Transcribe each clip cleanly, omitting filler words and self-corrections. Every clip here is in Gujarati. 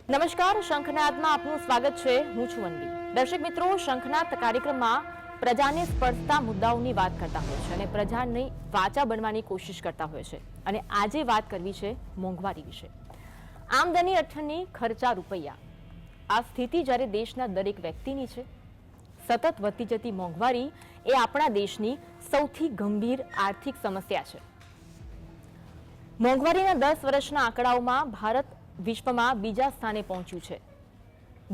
નમસ્કાર, શંખનાદમાં આપનું સ્વાગત છે. હું છું વનવી. દર્શક મિત્રો, શંખનાદ કાર્યક્રમમાં પ્રજાને સ્પર્શતા મુદ્દાઓની વાત કરતા હોય છે અને પ્રજાની વાચા બનવાની કોશિશ કરતા હોય છે. અને આજે વાત કરવી છે મોંઘવારી વિશે. આમદની અઠ્ઠની ખર્ચા રૂપિયા. આ સ્થિતિ જ્યારે દેશના દરેક વ્યક્તિની છે. સતત વધતી જતી મોંઘવારી એ આપણા દેશની સૌથી ગંભીર આર્થિક સમસ્યા છે. મોંઘવારીના 10 વર્ષના આંકડાઓમાં ભારત વિશ્વમાં બીજા સ્થાને પહોંચ્યું છે.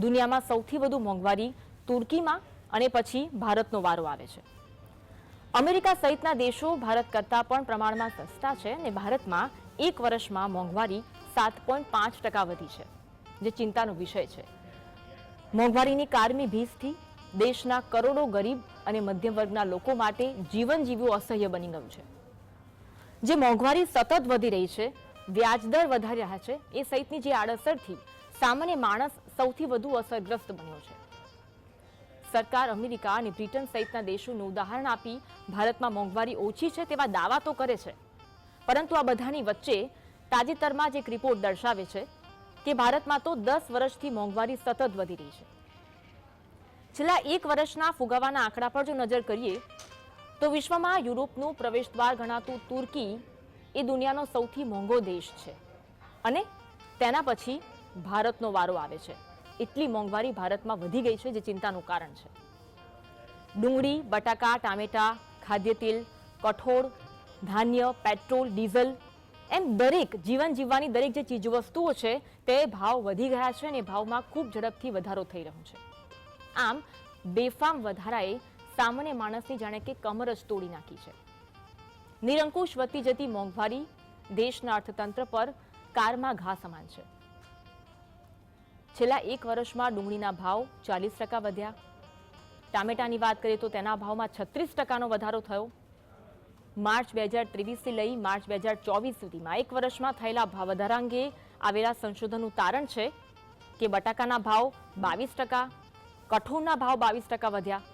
દુનિયામાં સૌથી વધુ મોંઘવારી તુર્કીમાં અને પછી ભારતનો વારો આવે છે. અમેરિકા સહિતના દેશો ભારત કરતાં પણ પ્રમાણમાં સસ્તા છે અને ભારતમાં એક વર્ષમાં મોંઘવારી 7.5% વધી છે, જે ચિંતાનો વિષય છે. મોંઘવારીની કારમી ભીસથી દેશના કરોડો ગરીબ અને મધ્યમ વર્ગના લોકો માટે જીવન જીવવું અસહ્ય બની ગયું છે. જે મોંઘવારી સતત વધી રહી છે, વ્યાજદર વધારી રહ્યા છે, એ સહિતની જે આડઅસરથી સામાન્ય માણસ સૌથી વધુ અસરગ્રસ્ત બન્યો છે. સરકાર અમેરિકા અને બ્રિટન સહિતના દેશોનું ઉદાહરણ આપી ભારતમાં મોંઘવારી ઓછી છે તેવા દાવા તો કરે છે, પરંતુ આ બધાની વચ્ચે તાજેતરમાં જ એક રિપોર્ટ દર્શાવે છે કે ભારતમાં તો 10 વર્ષથી મોંઘવારી સતત વધી રહી છે. છેલ્લા એક વર્ષના ફુગાવાના આંકડા પર જો નજર કરીએ તો વિશ્વમાં યુરોપનું પ્રવેશદ્વાર ગણાતું તુર્કી એ દુનિયાનો સૌથી મોંઘો દેશ છે અને તેના પછી ભારતનો વારો આવે છે. એટલી મોંઘવારી ભારતમાં વધી ગઈ છે, જે ચિંતાનું કારણ છે. ડુંગળી, બટાકા, ટામેટા, ખાદ્ય તેલ, કઠોળ, ધાન્ય, પેટ્રોલ, ડીઝલ એમ દરેક જીવન જીવવાની દરેક જે ચીજવસ્તુઓ છે તે ભાવ વધી ગયા છે અને ભાવમાં ખૂબ ઝડપથી વધારો થઈ રહ્યો છે. આમ બેફામ વધારાએ સામાન્ય માણસની જાણે કે કમર જ તોડી નાખી છે. નિરંકુશ વધતી જતી મોંઘવારી દેશના અર્થતંત્ર પર કારમાં ઘા સમાન છે. છેલ્લા એક વર્ષમાં ડુંગળીના ભાવ 40% વધ્યા. ટામેટાની વાત કરીએ તો તેના ભાવમાં 36%નો વધારો થયો. માર્ચ 2023 થી લઈ માર્ચ 2024 સુધીમાં એક વર્ષમાં થયેલા ભાવ વધારા અંગે આવેલા સંશોધનનું તારણ છે કે બટાકાના ભાવ 22%, કઠોળના ભાવ 22% વધ્યા.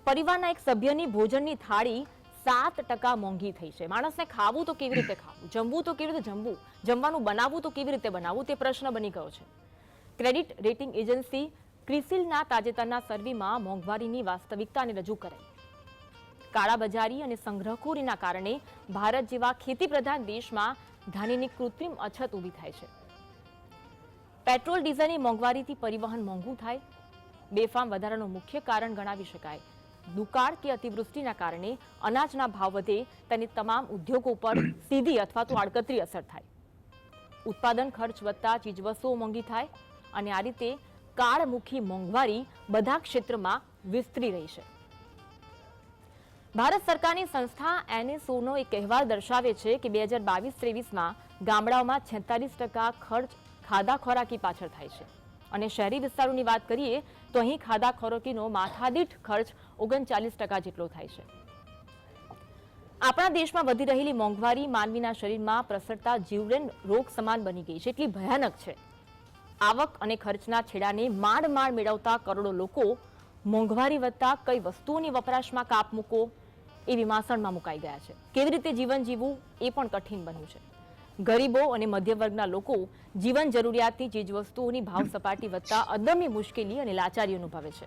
પરિવારના એક સભ્યની ભોજનની થાળી 7% મોંઘી થઈ છે. માણસને ખાવું તો કેવી રીતે ખાવું, જમવું તો કેવી રીતે જમવું, જમવાનું બનાવવું તો કેવી રીતે બનાવવું, તે પ્રશ્ન બની ગયો છે. ક્રેડિટ રેટિંગ એજન્સી ક્રિસિલના તાજેતરના સર્વેમાં મોંઘવારીની વાસ્તવિકતાને રજૂ કરાઈ. કાળાબજારી અને સંગ્રહખોરીના કારણે ભારત જેવા ખેતીપ્રધાન દેશમાં ધાન્યની કૃત્રિમ અછત ઊભી થાય છે. પેટ્રોલ ડીઝલની મોંઘવારીથી પરિવહન મોંઘું થાય. બેફામ વધારાનું મુખ્ય કારણ ગણાવી શકાય દુકાળ કે અતિવૃષ્ટિના કારણે અનાજના ભાવ વધે તેની તમામ ઉદ્યોગો પર સીધી અથવા તો આડકતરી અસર થાય. ઉત્પાદન ખર્ચ વધતા ચીજવસ્તુઓ મોંઘી થાય અને આ રીતે કાળમુખી મોંઘવારી બધા ક્ષેત્રમાં વિસ્તરી રહી છે. ભારત સરકારની સંસ્થા એનએસઓનો એક અહેવાલ દર્શાવે છે કે 2022-23માં ગામડાઓમાં 46% ખર્ચ ખાધા ખોરાકી પાછળ થાય છે અને શહેરી વિસ્તારોની વાત કરીએ તો અહીં ખાધા ખોરાકીનો માથાદીઠ ખર્ચ 39% જેટલો થાય છે. આપણા દેશમાં વધી રહેલી મોંઘવારી માનવીના શરીરમાં પ્રસરતા જીવલેણ રોગ સમાન બની ગઈ છે. એટલી ભયાનક છે. આવક અને ખર્ચના છેડાને માંડ મેળવતા કરોડો લોકો મોંઘવારી વધતા કઈ વસ્તુઓની વપરાશમાં કાપ મૂકો એ વિમાસણમાં મુકાઈ ગયા છે. કેવી રીતે જીવન જીવવું એ પણ કઠિન બન્યું છે. ગરીબો અને મધ્યમ વર્ગના લોકો જીવન જરૂરિયાતની ચીજવસ્તુઓની ભાવ સપાટી વધતા અદમ્ય મુશ્કેલી અને લાચારી અનુભવે છે.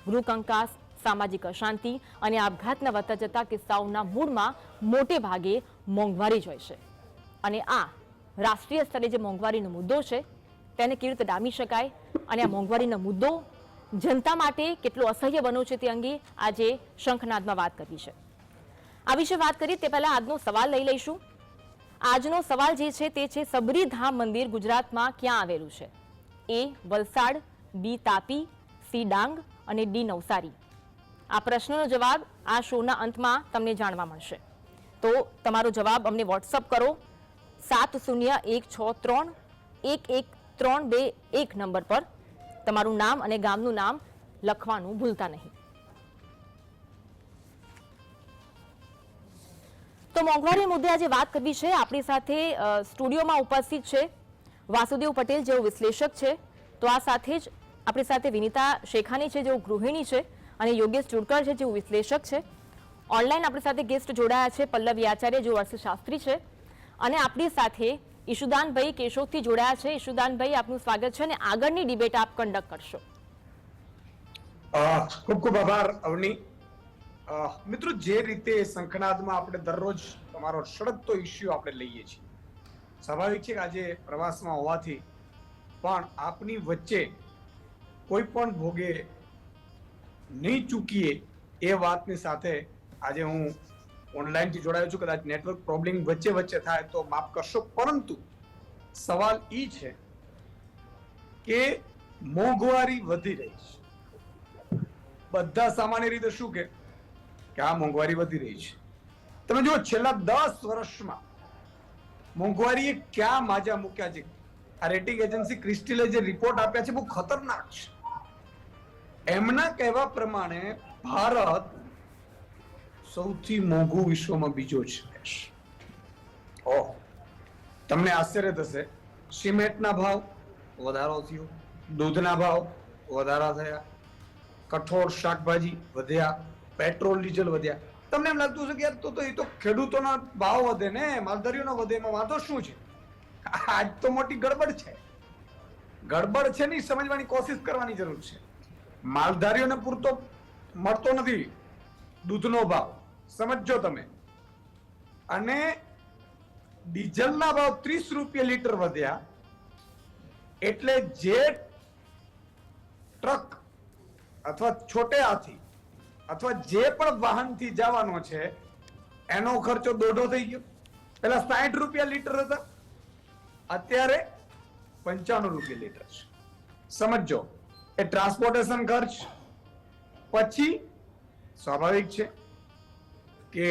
ગૃહ કંકાસ, સામાજિક અશાંતિ અને આપઘાતના વધતા જતા કિસ્સાઓના મૂળમાં મોટે ભાગે મોંઘવારી જ હોય છે. અને આ રાષ્ટ્રીય સ્તરે જે મોંઘવારીનો મુદ્દો છે તેને કેવી રીતે ડામી શકાય અને આ મોંઘવારીનો મુદ્દો જનતા માટે કેટલો અસહ્ય બન્યો છે તે અંગે આજે શંખનાદમાં વાત કરવી છે. આ વિશે વાત કરીએ તે પહેલા આજનો સવાલ લઈ લઈશું. આજનો સવાલ જે છે તે છે સબરીધામ મંદિર ગુજરાતમાં ક્યાં આવેલું છે? એ વલસાડ, બી તાપી, સી ડાંગ અને ડી નવસારી. આ પ્રશ્નનો જવાબ આ શોના અંતમાં તમને જાણવા મળશે. તો તમારો જવાબ અમને વોટ્સઅપ કરો 7016311321 નંબર પર. તમારું નામ અને ગામનું નામ લખવાનું ભૂલતા નહીં. તો મોંઘવારી મુદ્દે આજે વાત કરવી છે. આપણી સાથે સ્ટુડિયોમાં ઉપસ્થિત છે વાસુદેવ પટેલ, જેઓ વિશ્લેષક છે. તો આ સાથે જ આપણી સાથે વિનીતા શેખાની છે, જેઓ ગૃહિણી છે, અને યોગેશ ચુડકર છે, જેઓ વિશ્લેષક છે. ઓનલાઈન આપણી સાથે ગેસ્ટ જોડાયા છે પલ્લવી આચાર્ય, જેઓ અર્થશાસ્ત્રી છે, અને આપણી સાથે ઈશુદાનભાઈ કેશોદથી જોડાયા છે. ઈશુદાનભાઈ, આપનું સ્વાગત છે અને આગળની ડિબેટ આપ કન્ડક્ટ કરશો. ખૂબ ખૂબ આભાર અવની. મિત્રો, જે રીતે શંખનાદમાં આપણે દરરોજ તમારો સળગતો ઇસ્યુ આપણે લઈએ છીએ, સ્વાભાવિક છે કે આજે પ્રવાસમાં હોવાથી પણ આપની વચ્ચે કોઈ પણ ભોગે નહીં ચૂકીએ એ વાતની સાથે આજે હું ઓનલાઈનથી જોડાયો છું. કદાચ નેટવર્ક પ્રોબ્લેમ વચ્ચે વચ્ચે થાય તો માફ કરશો, પરંતુ સવાલ એ છે કે મોંઘવારી વધી રહી છે. બધા સામાન્ય રીતે શું કે આ મોંઘવારી વધી રહી છે. તમે જુઓ, છેલ્લા 10 વર્ષમાં મોંઘવારીએ ક્યાં માજા મૂક્યા છે. આ રેટિંગ એજન્સી ક્રિસ્ટલે જે રિપોર્ટ આપ્યા છે બહુ ખતરનાક છે. એમના કહેવા પ્રમાણે ભારત સૌથી મોંઘું વિશ્વમાં બીજો છે. તમને આશ્ચર્ય થશે, સિમેન્ટના ભાવ વધારો થયો, દૂધના ભાવ વધારા થયા, કઠોળ શાકભાજી વધ્યા, પેટ્રોલ ડીઝલ વધ્યા. તમને એમ લાગતું હશે કે યાર તો એ તો ખેડૂતોના ભાવ વધે ને, માલધારીઓના વધે, એમાં વાંધો શું છે? આજ તો મોટી ગડબડ છે. ગડબડ છે ને સમજવાની કોશિશ કરવાની જરૂર છે. માલધારીઓને પૂરતો મળતો નથી દૂધનો ભાવ, સમજો તમે. અને ડીઝલના ભાવ 30 રૂપિયા લીટર વધ્યા, એટલે જે ટ્રક અથવા છોટે હાથી અથવા જે પણ વાહનથી જવાનો છે એનો ખર્ચો દોઢો થઈ ગયો. પેલા 60 રૂપિયા લીટર હતા, અત્યારે 55 રૂપિયા લીટર છે. સમજો, એ ટ્રાન્સપોર્ટેશન ખર્ચ, પછી સ્વાભાવિક છે કે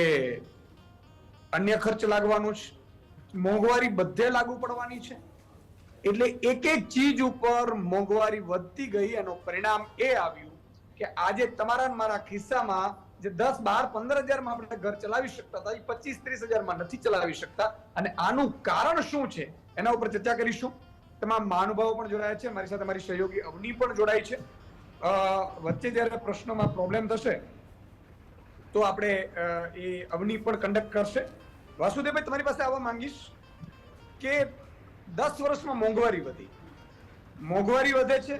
અન્ય ખર્ચ લાગવાનું છે. મોંઘવારી બધે લાગુ પડવાની છે. એટલે એક એક ચીજ ઉપર મોંઘવારી વધતી ગઈ. એનું પરિણામ એ આવ્યું કે આજે તમારા મારા ખિસ્સામાં જે 10, 12, 15 હજારમાં આપણે ઘર ચલાવી શકતા હતા, એ 25, 30 હજારમાં નથી ચલાવી શકતા. અને આનું કારણ શું છે એના ઉપર ચર્ચા કરીશું. તમામ મહાનુભાવો પણ જોડાયા છે, મારી સાથે મારી સહયોગી અવની પણ જોડાઈ છે. વચ્ચે જયારે પ્રશ્નોમાં પ્રોબ્લેમ થશે તો આપણે એ અવની પણ કન્ડક્ટ કરશે. વાસુદેવભાઈ, તમારી પાસે આવવા માંગીશ કે 10 વર્ષમાં મોંઘવારી વધી, મોંઘવારી વધે છે,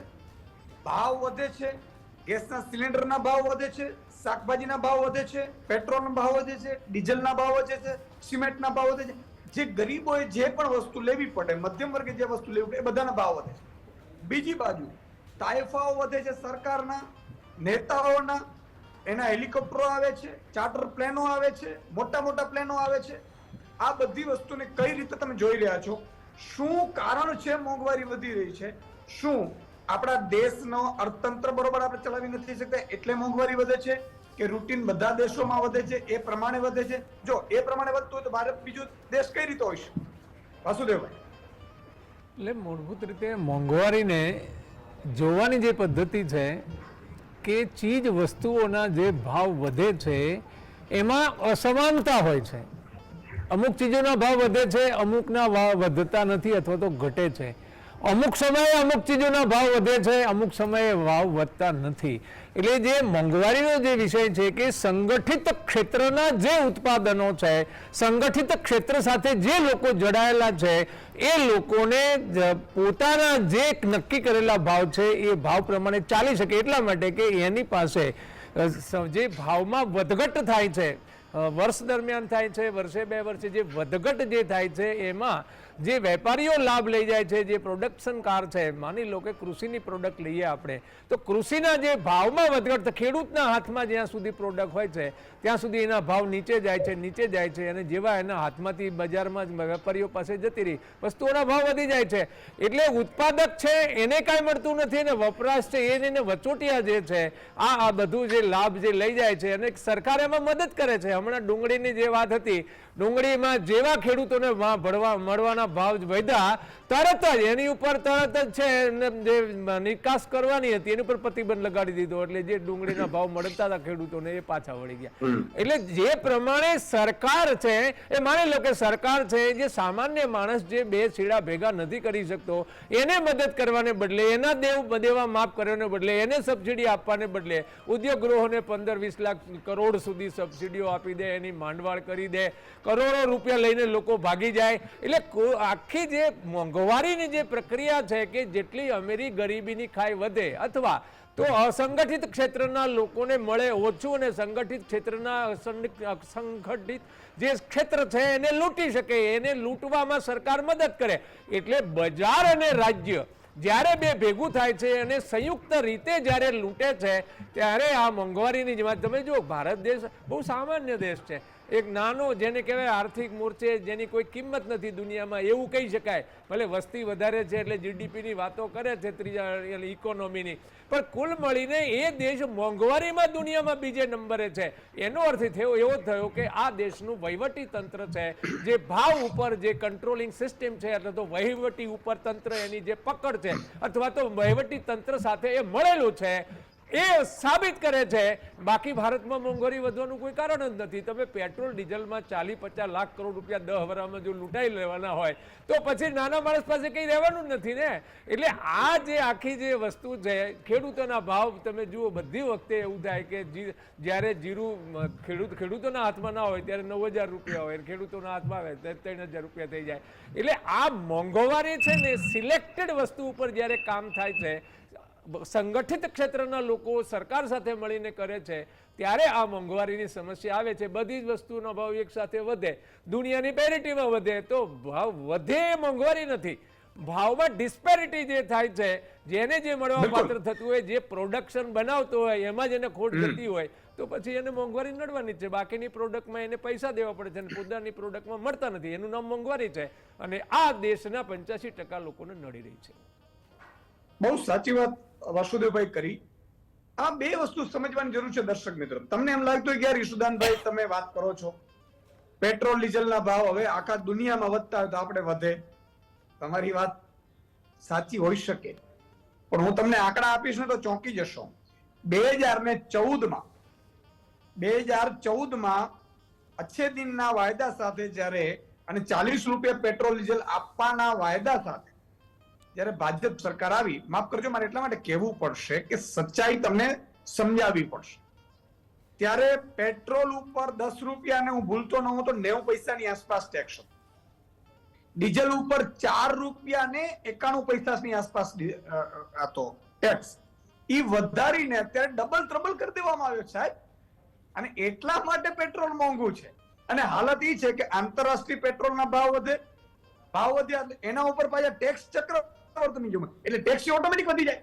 ભાવ વધે છે, ગેસના સિલિન્ડરના ભાવ વધે છે, શાકભાજીના ભાવ વધે છે, પેટ્રોલના ભાવ વધે છે, ડીઝલના ભાવ વધે છે, સિમેન્ટના ભાવ વધે છે. જે ગરીબોએ જે પણ વસ્તુ લેવી પડે, મધ્યમ વર્ગે જે વસ્તુ લેવી પડે, એ બધાના ભાવ વધે છે. બીજી બાજુ તાઇફાઓ વધે છે, સરકારના નેતાઓના, એના હેલિકોપ્ટરો આવે છે, ચાર્ટર પ્લેનો આવે છે, મોટા મોટા પ્લેનો આવે છે. આ બધી વસ્તુને કઈ રીતે તમે જોઈ રહ્યા છો? શું કારણ છે મોંઘવારી વધી રહી છે? શું આપણા દેશનો અર્થતંત્ર બરોબર આપણે ચલાવી નથી શકતા એટલે મોંઘવારી વધે છે, કે રૂટીન બધા દેશોમાં વધે છે એ પ્રમાણે વધે છે? જો એ પ્રમાણે વધતું હોય તો ભારત બીજો દેશ કઈ રીતે હોય છે? વાસુદેવભાઈ. એટલે મૂળભૂત રીતે મોંઘવારીને જોવાની જે પદ્ધતિ છે કે ચીજ વસ્તુઓના જે ભાવ વધે છે એમાં અસમાનતા હોય છે. અમુક ચીજોના ભાવ વધે છે, અમુકના ભાવ વધતા નથી અથવા તો ઘટે છે. અમુક સમયે અમુક ચીજોના ભાવ વધે છે, અમુક સમયે ભાવ વધતા નથી. એટલે જે મોંઘવારીનો જે વિષય છે કે સંગઠિત ક્ષેત્રના જે ઉત્પાદનો છે, સંગઠિત ક્ષેત્ર સાથે જે લોકો જોડાયેલા છે એ લોકોને પોતાના જે નક્કી કરેલા ભાવ છે એ ભાવ પ્રમાણે ચાલી શકે એટલા માટે કે એની પાસે જે ભાવમાં વધઘટ થાય છે, વર્ષ દરમિયાન થાય છે, વર્ષે 2 વર્ષે જે વધઘટ જે થાય છે એમાં જે વેપારીઓ લાભ લઈ જાય છે, જે પ્રોડક્શનકાર છે, માની લો કે કૃષિની પ્રોડક્ટ લઈએ આપણે, તો કૃષિના જે ભાવમાં વધઘટ, ખેડૂતના હાથમાં જ્યાં સુધી પ્રોડક્ટ હોય છે ત્યાં સુધી એના ભાવ નીચે જાય છે અને જેવા એના હાથમાંથી બજારમાં વેપારીઓ પાસે જતી રહી વસ્તુઓના ભાવ વધી જાય છે. એટલે ઉત્પાદક છે એને કાંઈ મળતું નથી અને વપરાશ છે એને વચોટિયા જે છે આ બધું જે લાભ જે લઈ જાય છે અને સરકાર એમાં મદદ કરે છે. હમણાં ડુંગળીની જે વાત હતી, ડુંગળીમાં જેવા ખેડૂતોને મળવાના ભાવ વધ્યા, તરત જ એની ઉપર તરત જ છે જે નિકાસ કરવાની હતી એની ઉપર પ્રતિબંધ લગાડી દીધો. એટલે જે ડુંગળીના ભાવ મળતા હતા ખેડૂતોને એ પાછા વળી ગયા. એટલે જે પ્રમાણે સરકાર છે એ માની લો કે સરકાર છે જે સામાન્ય માણસ જે 2 છેડા ભેગા નથી કરી શકતો એને મદદ કરવાને બદલે, એના દેવા માફ કરવાને બદલે, એને સબસિડી આપવાને બદલે ઉદ્યોગ ગૃહોને 15-20 લાખ કરોડ સુધી સબસિડીઓ આપી દે, એની માંડવાળ કરી દે, કરોડો રૂપિયા લઈને લોકો ભાગી જાય. એટલે આખી જે મોંઘવારીની જે પ્રક્રિયા છે કે જેટલી અમીરી ગરીબીની ખાઈ વધે અથવા તો અસંગઠિત ક્ષેત્રના લોકોને મળે ઓછું અને સંગઠિત ક્ષેત્રના અસંગઠિત જે ક્ષેત્ર છે એને લૂંટી શકે, એને લૂંટવામાં સરકાર મદદ કરે. એટલે બજાર અને રાજ્ય જ્યારે બે ભેગું થાય છે અને સંયુક્ત રીતે જ્યારે લૂંટે છે ત્યારે આ મોંઘવારીની જેમાં તમે જો ભારત દેશ બહુ સામાન્ય દેશ છે, એક નાનો જેને કહેવાય આર્થિક મોરચે જેની કોઈ કિંમત નથી દુનિયામાં એવું કહી શકાય. ભલે વસ્તી વધારે છે એટલે જીડીપીની વાતો કરે છે ત્રીજા ઇકોનોમીની, પણ કુલ મળીને એ દેશ મોંઘવારીમાં દુનિયામાં બીજે નંબરે છે. એનો અર્થ થયો એવો થયો કે આ દેશનું વહીવટી તંત્ર છે જે ભાવ ઉપર જે કંટ્રોલિંગ સિસ્ટમ છે એટલે તો વહીવટી ઉપર તંત્ર એની જે પકડ છે અથવા તો વહીવટી તંત્ર સાથે એ મળેલું છે એ સાબિત કરે છે. બાકી ભારતમાં મોંઘવારી વધવાનું કોઈ કારણ જ નથી. તમે પેટ્રોલ ડીઝલમાં 40-50 લાખ કરોડ રૂપિયા 10 વર્ષમાં જો લૂંટાઈ લેવાના હોય તો પછી નાના માણસ પાસે કંઈ રહેવાનું જ નથી ને. એટલે આ જે આખી જે વસ્તુ છે ખેડૂતોના ભાવ તમે જુઓ બધી વખતે એવું થાય કે જ્યારે જીરું ખેડૂતોના હાથમાં ના હોય ત્યારે 9,000 રૂપિયા હોય, ખેડૂતોના હાથમાં આવે ત્યારે 3,000 રૂપિયા થઈ જાય. એટલે આ મોંઘવારી છે ને સિલેક્ટેડ વસ્તુ ઉપર જ્યારે કામ થાય છે, સંગઠિત ક્ષેત્રના લોકો સરકાર સાથે મળીને કરે છે ત્યારે આ મોંઘવારીની સમસ્યા આવે છે. બધી જ વસ્તુનો ભાવ એક સાથે વધે, દુનિયાની પેરિટીમાં વધે તો ભાવ વધે એ મોંઘવારી નથી. ભાવમાં ડિસ્પેરિટી જે થાય છે, જેને જે મળવા પાત્ર થતું હોય, જે પ્રોડક્શન બનાવતો હોય એમાં જેને ખોટ જતી હોય તો પછી એને મોંઘવારી નડવાની જ છે. બાકીની પ્રોડક્ટમાં એને પૈસા દેવા પડે છે અને પોતાની પ્રોડક્ટમાં મળતા નથી, એનું નામ મોંઘવારી છે અને આ દેશના 85% લોકોને નડી રહી છે. બહુ સાચી વાત વાસુદેવભાઈ કરી. આ બે વસ્તુ સમજવાની જરૂર છે દર્શક મિત્રો. તમને એમ લાગતું હોય કે યાર ઈશુદાનભાઈ તમે વાત કરો છો પેટ્રોલ ડીઝલના ભાવ હવે આખા દુનિયામાં વધતા હોય તો આપણે વધે. તમારી વાત સાચી હોઈ શકે, પણ હું તમને આંકડા આપીશ ને તો ચોંકી જશો. 2014માં અચ્છે દિનના વાયદા સાથે જ્યારે અને 40 રૂપિયા પેટ્રોલ ડીઝલ આપવાના વાયદા સાથે જ્યારે ભાજપ સરકાર આવી, માફ કરજો મારે એટલા માટે કહેવું પડશે કે સચ્ચાઈ તમને સમજાવવી પડશે, ત્યારે પેટ્રોલ ઉપર 10 રૂપિયા અને હું ભૂલતો ન હોઉં તો 90 પૈસાની આસપાસ ટેક્સ હતો. ડીઝલ ઉપર 4 રૂપિયા ને 91 પૈસાની આસપાસ હતો ટેક્સ. એ વધારીને અત્યારે ડબલ ટ્રબલ કરી દેવામાં આવ્યો સાહેબ. અને એટલા માટે પેટ્રોલ મોંઘું છે. અને હાલત એ છે કે આંતરરાષ્ટ્રીય પેટ્રોલના ભાવ વધ્યા એના ઉપર પાછા ટેક્સ ચક્ર એટલે ટેક્સ ઓટોમેટિક વધી જાય.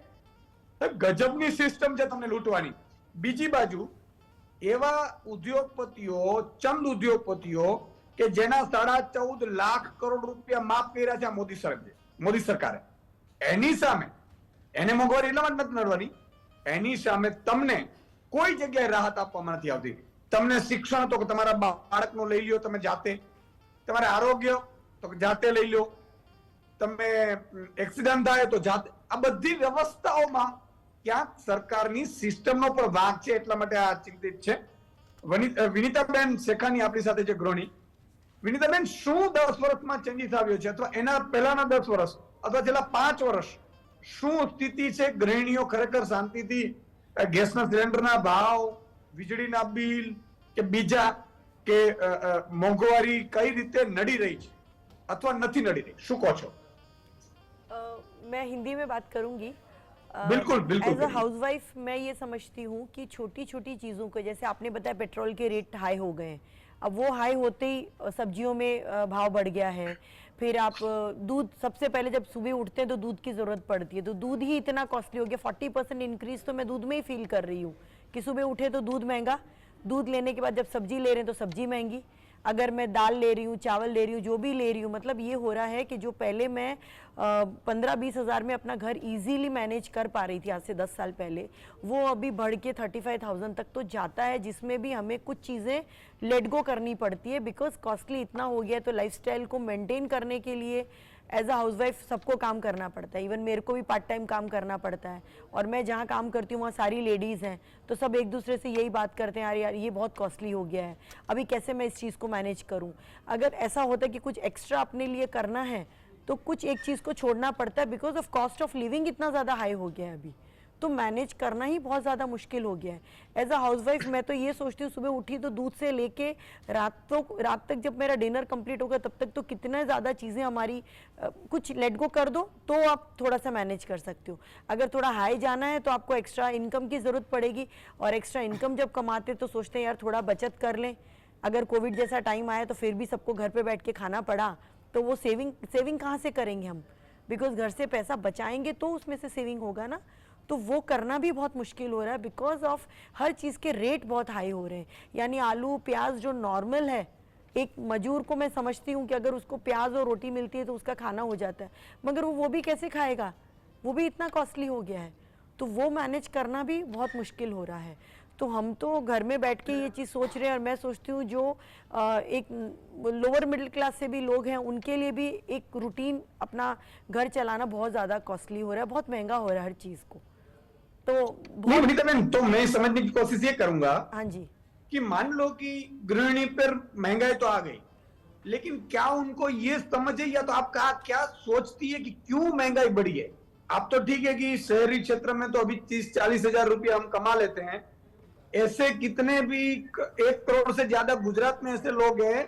ગજબની સિસ્ટમ છે તમને લૂંટવાની. બીજી બાજુ એવા ઉદ્યોગપતિઓ, ચંદ ઉદ્યોગપતિઓ કે જેના 14.5 લાખ કરોડ રૂપિયા માફ કર્યા છે મોદી સરકારે, એની સામે એને મોંઘવારી એટલા માટે નથી નડવાની, એની સામે તમને કોઈ જગ્યાએ રાહત આપવામાં નથી આવતી. તમને શિક્ષણ તો તમારા બાળકનું લઈ લ્યો તમે જાતે, તમારે આરોગ્ય તો જાતે લઈ લો, તમે એક્સિડન્ટ થાય તો જાતે. આ બધી વ્યવસ્થાઓમાં ક્યાંક સરકારની સિસ્ટમનો પણ ભાગ છે. એટલા માટે આ ચિંતિત છે. વિનીતાબેન શેખાની આપણી સાથે છે ગૃહિણી. વિનીતાબેન, શું 10 વર્ષમાં ચેન્જીસ આવ્યો છે અથવા એના પહેલાના 10 વર્ષ અથવા છેલ્લા 5 વર્ષ શું સ્થિતિ છે? ગૃહિણીઓ ખરેખર શાંતિથી ગેસના સિલિન્ડરના ભાવ, વીજળીના બિલ કે બીજા કે મોંઘવારી કઈ રીતે નડી રહી છે અથવા નથી नड़ी रही, શું કહો છો? मैं हिंदी में बात करूंगी. बिल्कुल बिल्कुल. एज अ हाउसवाइफ मैं ये समझती हूँ कि छोटी छोटी चीज़ों को, जैसे आपने बताया पेट्रोल के रेट हाई हो गए हैं, अब वो हाई होते ही सब्जियों में भाव बढ़ गया है. फिर आप दूध, सबसे पहले जब सुबह उठते हैं तो दूध की ज़रूरत पड़ती है, तो दूध ही इतना कॉस्टली हो गया. 40% इंक्रीज तो मैं दूध में ही फील कर रही हूँ कि सुबह उठे तो दूध महंगा, दूध लेने के बाद जब सब्जी ले रहे हैं तो सब्जी महंगी, अगर मैं दाल ले रही हूँ, चावल ले रही हूँ, जो भी ले रही हूँ, मतलब ये हो रहा है कि जो पहले मैं 15-20 हज़ार में अपना घर इजीली मैनेज कर पा रही थी आज से 10 साल पहले, वो अभी बढ़ के 35,000 तक तो जाता है, जिसमें भी हमें कुछ चीज़ें लेट गो करनी पड़ती है बिकॉज कॉस्टली इतना हो गया है. तो लाइफस्टाइल को मेंटेन करने के लिए एज अ हाउसवाइफ सबको काम करना पड़ता है. इवन मेरे को भी पार्ट टाइम काम करना पड़ता है, और मैं जहाँ काम करती हूँ वहाँ सारी लेडीज़ हैं, तो सब एक दूसरे से यही बात करते हैं, यार ये बहुत कॉस्टली हो गया है, अभी कैसे मैं इस चीज़ को मैनेज करूँ. अगर ऐसा होता है कि कुछ एक्स्ट्रा अपने लिए करना है तो कुछ एक चीज़ को छोड़ना पड़ता है because of cost of living इतना ज़्यादा हाई हो गया है अभी. तो मैनेज करना ही बहुत ज़्यादा मुश्किल हो गया है। एज अ हाउसवाइफ मैं तो ये सोचती हूँ, सुबह उठी तो दूध से लेके रात तक जब मेरा डिनर कंप्लीट होगा तब तक तो कितना ज़्यादा चीज़ें हमारी कुछ लेट गो कर दो तो आप थोड़ा सा मैनेज कर सकते हो। अगर थोड़ा हाई जाना है तो आपको एक्स्ट्रा इनकम की ज़रूरत पड़ेगी, और एक्स्ट्रा इनकम जब कमाते तो सोचते हैं यार थोड़ा बचत कर लें। अगर कोविड जैसा टाइम आया तो फिर भी सबको घर पे बैठ के खाना पड़ा, तो वो सेविंग कहाँ से करेंगे हम, बिकॉज घर से पैसा बचाएंगे तो उसमें से सेविंग होगा ना, तो वो करना भी बहुत मुश्किल हो रहा है बिकॉज ऑफ हर चीज़ के रेट बहुत हाई हो रहे हैं। यानी आलू प्याज जो नॉर्मल है, एक मजदूर को मैं समझती हूँ कि अगर उसको प्याज और रोटी मिलती है तो उसका खाना हो जाता है, मगर वो भी कैसे खाएगा, वो भी इतना कॉस्टली हो गया है, तो वो मैनेज करना भी बहुत मुश्किल हो रहा है। तो हम तो घर में बैठ के ये चीज़ सोच रहे हैं, और मैं सोचती हूँ जो एक लोअर मिडिल क्लास से भी लोग हैं उनके लिए भी एक रूटीन अपना घर चलाना बहुत ज़्यादा कॉस्टली हो रहा है, बहुत महंगा हो रहा है हर चीज़ को। तो नहीं विनीता मैम, तो मैं समझने की कोशिश ये करूंगा हाँ जी, कि मान लो कि गृहिणी पर महंगाई तो आ गई, लेकिन क्या उनको ये समझ है, या तो आप क्या सोचती है कि क्यों महंगाई बढ़ी है? आप तो ठीक है कि शहरी क्षेत्र में तो अभी 30-40 हजार रुपया हम कमा लेते हैं, ऐसे कितने भी 1 करोड़ से ज्यादा गुजरात में ऐसे लोग हैं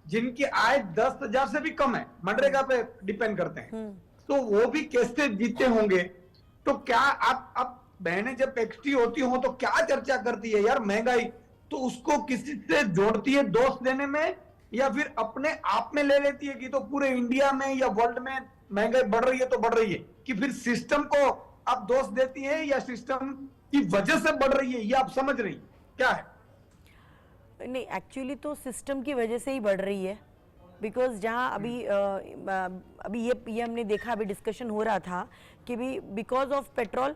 जिनकी आय 10,000 से भी कम है, मनरेगा पे डिपेंड करते हैं, तो वो भी कैसे जीते होंगे? तो क्या आप बहनें जब एक्सटी होती हो तो क्या चर्चा करती है यार महंगाई, तो उसको किसी से जोड़ती है दोष देने में, या फिर अपने आप में ले लेती है कि तो पूरे इंडिया में या वर्ल्ड में महंगाई बढ़ रही है तो बढ़ रही है, कि फिर सिस्टम को आप दोष देती है या सिस्टम की वजह से बढ़ रही है, ये आप समझ रही क्या है? नहीं एक्चुअली तो सिस्टम की वजह से ही बढ़ रही है, बिकॉज जहाँ अभी ये हमने देखा, अभी डिस्कशन हो रहा था कि भी बिकॉज ऑफ पेट्रोल,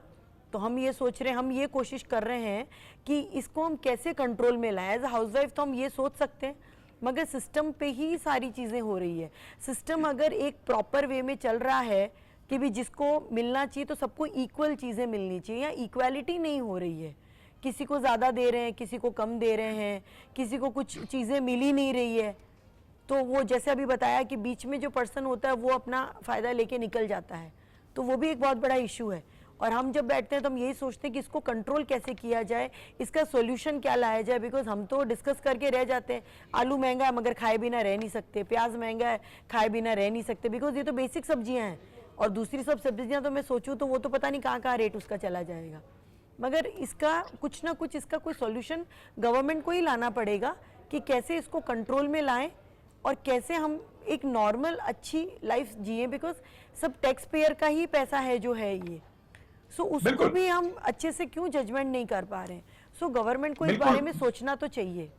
तो हम ये सोच रहे हैं, हम ये कोशिश कर रहे हैं कि इसको हम कैसे कंट्रोल में लाएं। एज अ हाउसवाइफ तो हम ये सोच सकते हैं, मगर सिस्टम पे ही सारी चीज़ें हो रही है। सिस्टम अगर एक प्रॉपर वे में चल रहा है कि भी जिसको मिलना चाहिए तो सबको इक्वल चीज़ें मिलनी चाहिए, या इक्वालिटी नहीं हो रही है, किसी को ज़्यादा दे रहे हैं, किसी को कम दे रहे हैं, किसी को कुछ चीज़ें मिल ही नहीं रही है, तो वो जैसे अभी बताया कि बीच में जो पर्सन होता है वो अपना फ़ायदा लेके निकल जाता है, तो वो भी एक बहुत बड़ा इशू है। और हम जब बैठते हैं तो हम यही सोचते हैं कि इसको कंट्रोल कैसे किया जाए, इसका सॉल्यूशन क्या लाया जाए, बिकॉज हम तो डिस्कस करके रह जाते हैं। आलू महंगा है मगर खाए बिना रह नहीं सकते, प्याज महंगा है खाए बिना रह नहीं सकते, बिकॉज ये तो बेसिक सब्जियां हैं, और दूसरी सब सब्जियां तो मैं सोचूं तो वो तो पता नहीं कहाँ रेट उसका चला जाएगा। मगर इसका कुछ ना कुछ इसका कोई सॉल्यूशन गवर्नमेंट को ही लाना पड़ेगा कि कैसे इसको कंट्रोल में लाएं और कैसे हम एक नॉर्मल अच्छी लाइफ जिए, बिकॉज सब टैक्स पेयर का ही पैसा है जो है ये। सो उसको भी हम अच्छे से क्यों जजमेंट नहीं कर पा रहे हैं। सो गवर्नमेंट को इस बारे में सोचना तो चाहिए।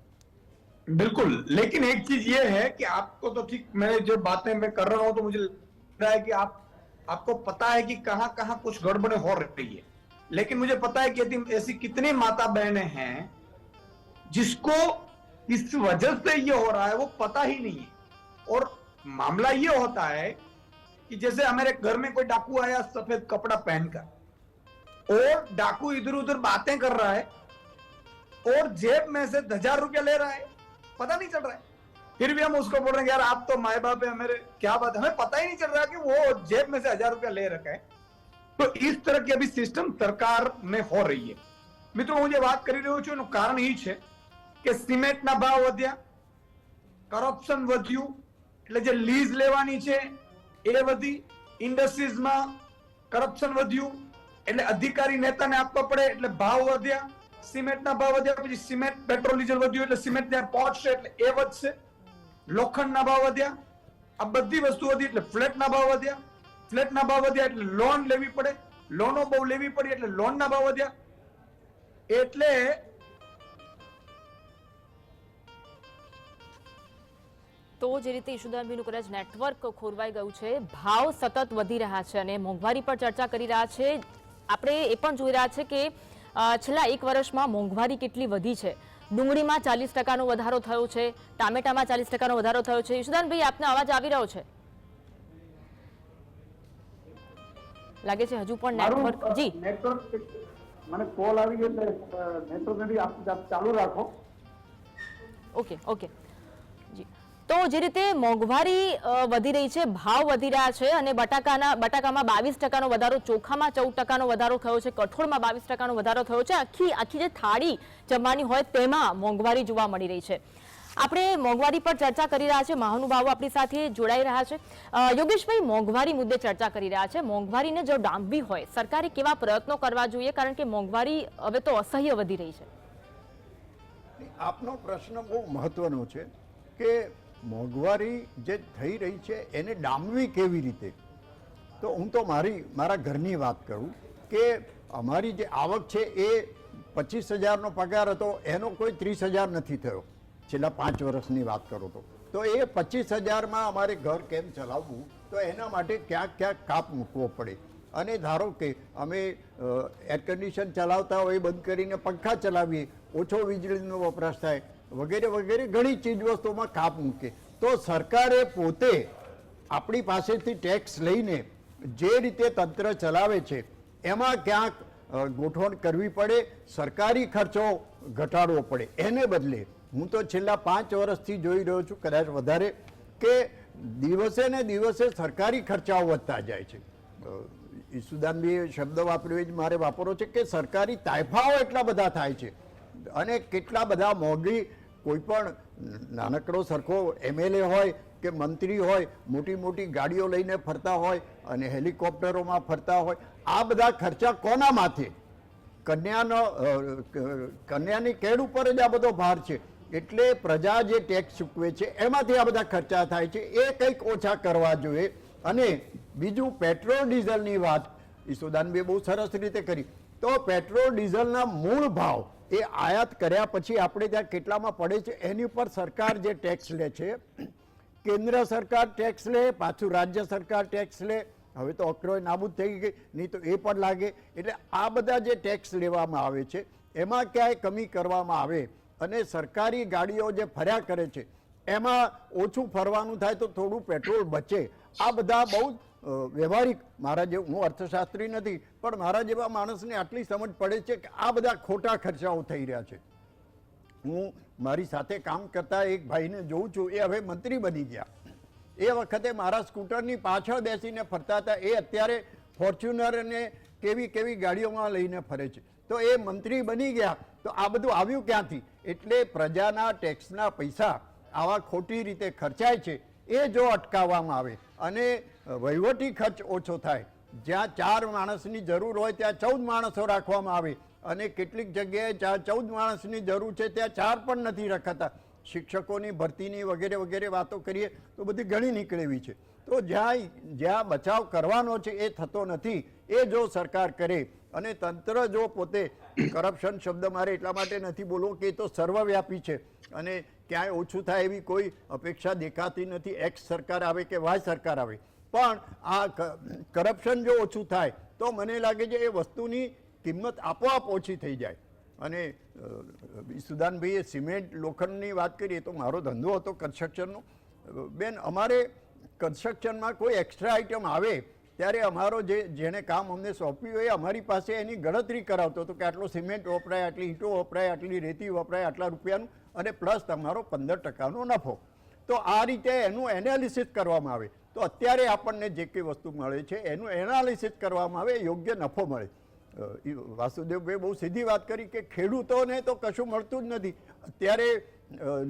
बिल्कुल, लेकिन एक चीज ये है कि आपको तो ठीक, मैं जो बातें मैं कर रहा हूं तो मुझे लग रहा है कि आपको पता है कि कहां कहां कुछ गड़बड़े हो रही है, लेकिन मुझे पता है कि ऐसी कितनी माता बहनें हैं जिसको इस वजह से ये हो रहा है वो पता ही नहीं है। और मामला ये होता है कि जैसे हमारे घर में कोई डाकू आया सफेद कपड़ा पहनकर, और डाकू इधर उधर बातें कर रहा है और जेब में से 1000 रुपया ले रहा है, पता नहीं चल रहा है, फिर भी हम उसको बोल रहे हैं यार आप तो माए बाप है मेरे, क्या बात है, हमें पता ही नहीं चल रहा कि वो जेब में से 1000 रुपया ले रखा है। तो इस तरह की अभी सिस्टम सरकार में हो रही है। मित्रों હું જે વાત કરી રહ્યો છું એનું કારણ એ છે કે સિમેન્ટના ભાવ વધ્યા, કરપ્શન વધ્યું, એટલે જે લીઝ લેવાની છે એ વધી, ઇન્ડસ્ટ્રીઝમાં કરપ્શન વધ્યું, એટલે અધિકારી નેતાને આપવા પડે એટલે ભાવ વધ્યા, સિમેન્ટના ભાવ વધ્યા, પછી સિમેન્ટ પેટ્રોલ ડીઝલ વધ્યું એટલે સિમેન્ટ ત્યાં પહોંચશે એટલે એ વધશે, લોખંડના ભાવ વધ્યા, આ બધી વસ્તુ વધી એટલે ફ્લેટના ભાવ વધ્યા, ફ્લેટના ભાવ વધ્યા એટલે લોન લેવી પડે, લોનો બહુ લેવી પડી એટલે લોનના ભાવ વધ્યા, એટલે તો જે રીતે ઈશુદાનભાઈનું કદાચ નેટવર્ક ખોરવાઈ ગયું છે, ભાવ સતત વધી રહ્યા છે અને મોંઘવારી પર ચર્ચા કરી રહ્યા છે। આપણે એ પણ જોઈ રહ્યા છે કે છેલ્લા 1 વર્ષમાં મોંઘવારી કેટલી વધી છે। ડુંગળીમાં 40% વધારો થયો છે, ટામેટામાં 40% વધારો થયો છે। ઈશુદાનભાઈ આપનો અવાજ આવી રહ્યો છે? લાગે છે હજુ પણ નેટવર્ક જી મને કોલ આવી ગયો એટલે નેટવર્ક નથી, આપ ચાલુ રાખો। ઓકે જી તો જે રીતે મોંઘવારી વધી રહી છે, ભાવ વધી રહ્યા છે અને બટાકામાં 22% વધારો, ચોખામાં 14% વધારો થયો છે, કઠોળમાં 22% વધારો થયો છે. આખી જે થાળી જમવાની હોય તેમાં મોંઘવારી જોવા મળી રહી છે. આપણે મોંઘવારી પર ચર્ચા કરી રહ્યા છે, મહાનુભાવો આપણી સાથે જોડાઈ રહ્યા છે. યોગેશભાઈ, મોંઘવારી મુદ્દે ચર્ચા કરી રહ્યા છે. મોંઘવારીને જો ડામવી હોય, સરકારે કેવા પ્રયત્નો કરવા જોઈએ? કારણ કે મોંઘવારી હવે તો અસહ્ય વધી રહી છે. આપનો પ્રશ્ન બહુ મહત્વનો છે કે મોંઘવારી જે થઈ રહી છે એને ડામવી કેવી રીતે. તો હું તો મારા ઘરની વાત કરું કે અમારી જે આવક છે એ 25,000નો પગાર હતો, એનો કોઈ 30,000 નથી થયો છેલ્લા 5 વર્ષની વાત કરો તો એ 25,000માં અમારે ઘર કેમ ચલાવવું, તો એના માટે ક્યાંક કાપ મૂકવો પડે. અને ધારો કે અમે એર કન્ડિશન ચલાવતા હોય બંધ કરીને પંખા ચલાવીએ, ઓછો વીજળીનો વપરાશ થાય, વગેરે વગેરે ઘણી ચીજ વસ્તુઓમાં કાપ મૂકે. તો સરકારે પોતે આપણી પાસેથી ટેક્સ લઈને જે રીતે તંત્ર ચલાવે છે એમાં ક્યાંક ગોઠવણ કરવી પડે, સરકારી ખર્ચો ઘટાડવો પડે. એને બદલે હું તો છેલ્લા 5 વર્ષથી જોઈ રહ્યો છું, કદાચ વધારે, કે દિવસે ને દિવસે સરકારી ખર્ચાઓ વધતા જાય છે. ઈસુદાનભાઈએ શબ્દ વાપર્યો જ મારે વાપરવો છે કે સરકારી તાયફાઓ એટલા બધા થાય છે અને કેટલા બધા મોંઘી, કોઈ પણ નાનકડો સરખો MLA હોય કે મંત્રી હોય, મોટી મોટી ગાડીઓ લઈને ફરતા હોય અને હેલિકોપ્ટરોમાં ફરતા હોય. આ બધા ખર્ચા કોના માથે? કન્યાની કેડ ઉપર જ આ બધો ભાર છે. એટલે પ્રજા જે ટેક્સ ચૂકવે છે એમાંથી આ બધા ખર્ચા થાય છે, એ કંઈક ઓછા કરવા જોઈએ. અને બીજું, પેટ્રોલ ડીઝલની વાત ઈસુદાનભાઈએ બહુ સરસ રીતે કરી. તો પેટ્રોલ ડીઝલના મૂળ ભાવ એ આયાત કર્યા પછી આપણે ત્યાં કેટલામાં પડે છે એની ઉપર સરકાર જે ટેક્સ લે છે, કેન્દ્ર સરકાર ટેક્સ લે, પાછું રાજ્ય સરકાર ટેક્સ લે. હવે તો અકરોય નાબૂદ થઈ ગઈ, નહીં તો એ પણ લાગે. એટલે આ બધા જે ટેક્સ લેવામાં આવે છે એમાં ક્યાંય કમી કરવામાં આવે અને સરકારી ગાડીઓ જે ફર્યા કરે છે એમાં ઓછું ફરવાનું થાય તો થોડું પેટ્રોલ બચે. આ બધા બહુ વ્યવહારિક, મારા જેવું, હું અર્થશાસ્ત્રી નથી, પણ મારા જેવા માણસને આટલી સમજ પડે છે કે આ બધા ખોટા ખર્ચાઓ થઈ રહ્યા છે. હું મારી સાથે કામ કરતા એક ભાઈને જોઉં છું, એ હવે મંત્રી બની ગયા. એ વખતે મારા સ્કૂટરની પાછળ બેસીને ફરતા હતા, એ અત્યારે ફોર્ચ્યુનર અને કેવી ગાડીઓમાં લઈને ફરે છે. તો એ મંત્રી બની ગયા. તો આ બધું આવ્યું ક્યાંથી? એટલે પ્રજાના ટેક્સના પૈસા આવા ખોટી રીતે ખર્ચાય છે, એ જો અટકાવવામાં આવે અને વહીવટી ખર્ચ ઓછો થાય, જ્યાં 4 માણસની જરૂર હોય ત્યાં 14 માણસો રાખવામાં આવે અને કેટલીક જગ્યાએ 14 માણસની જરૂર છે ત્યાં 4 પણ નથી રખાતા. શિક્ષકોની ભરતીની વગેરે વગેરે વાતો કરીએ તો બધી ઘણી નીકળેવી છે. તો જ્યાં બચાવ કરવાનો છે એ થતો નથી. એ જો સરકાર કરે અને તંત્ર જો પોતે, કરપ્શન શબ્દ મારે એટલા માટે નથી બોલવો કે એ તો સર્વવ્યાપી છે અને ક્યાંય ઓછું થાય એવી કોઈ અપેક્ષા દેખાતી નથી, એક્સ સરકાર આવે કે વાય સરકાર આવે. પણ આ કરપ્શન જો ઓછું થાય તો મને લાગે છે એ વસ્તુની કિંમત આપોઆપ ઓછી થઈ જાય. અને સુદાનભાઈએ સિમેન્ટ લોખંડની વાત કરી, તો મારો ધંધો હતો કન્સ્ટ્રક્શનનો. બેન, અમારે કન્સ્ટ્રક્શનમાં કોઈ એક્સ્ટ્રા આઇટમ આવે ત્યારે અમારો જેણે કામ અમને સોંપ્યું હોય અમારી પાસે એની ગણતરી કરાવતો હતો કે આટલો સિમેન્ટ વપરાય, આટલી ઈંટો વપરાય, આટલી રેતી વપરાય, આટલા રૂપિયાનું, અને પ્લસ તમારો 15%નો નફો. તો આ રીતે એનું એનાલિસિસ કરવામાં આવે તો અત્યારે આપણને જે કંઈ વસ્તુ મળે છે એનું એનાલિસિસ કરવામાં આવે, યોગ્ય નફો મળે. વાસુદેવભાઈ બહુ સીધી વાત કરી કે ખેડૂતોને તો કશું મળતું જ નથી. અત્યારે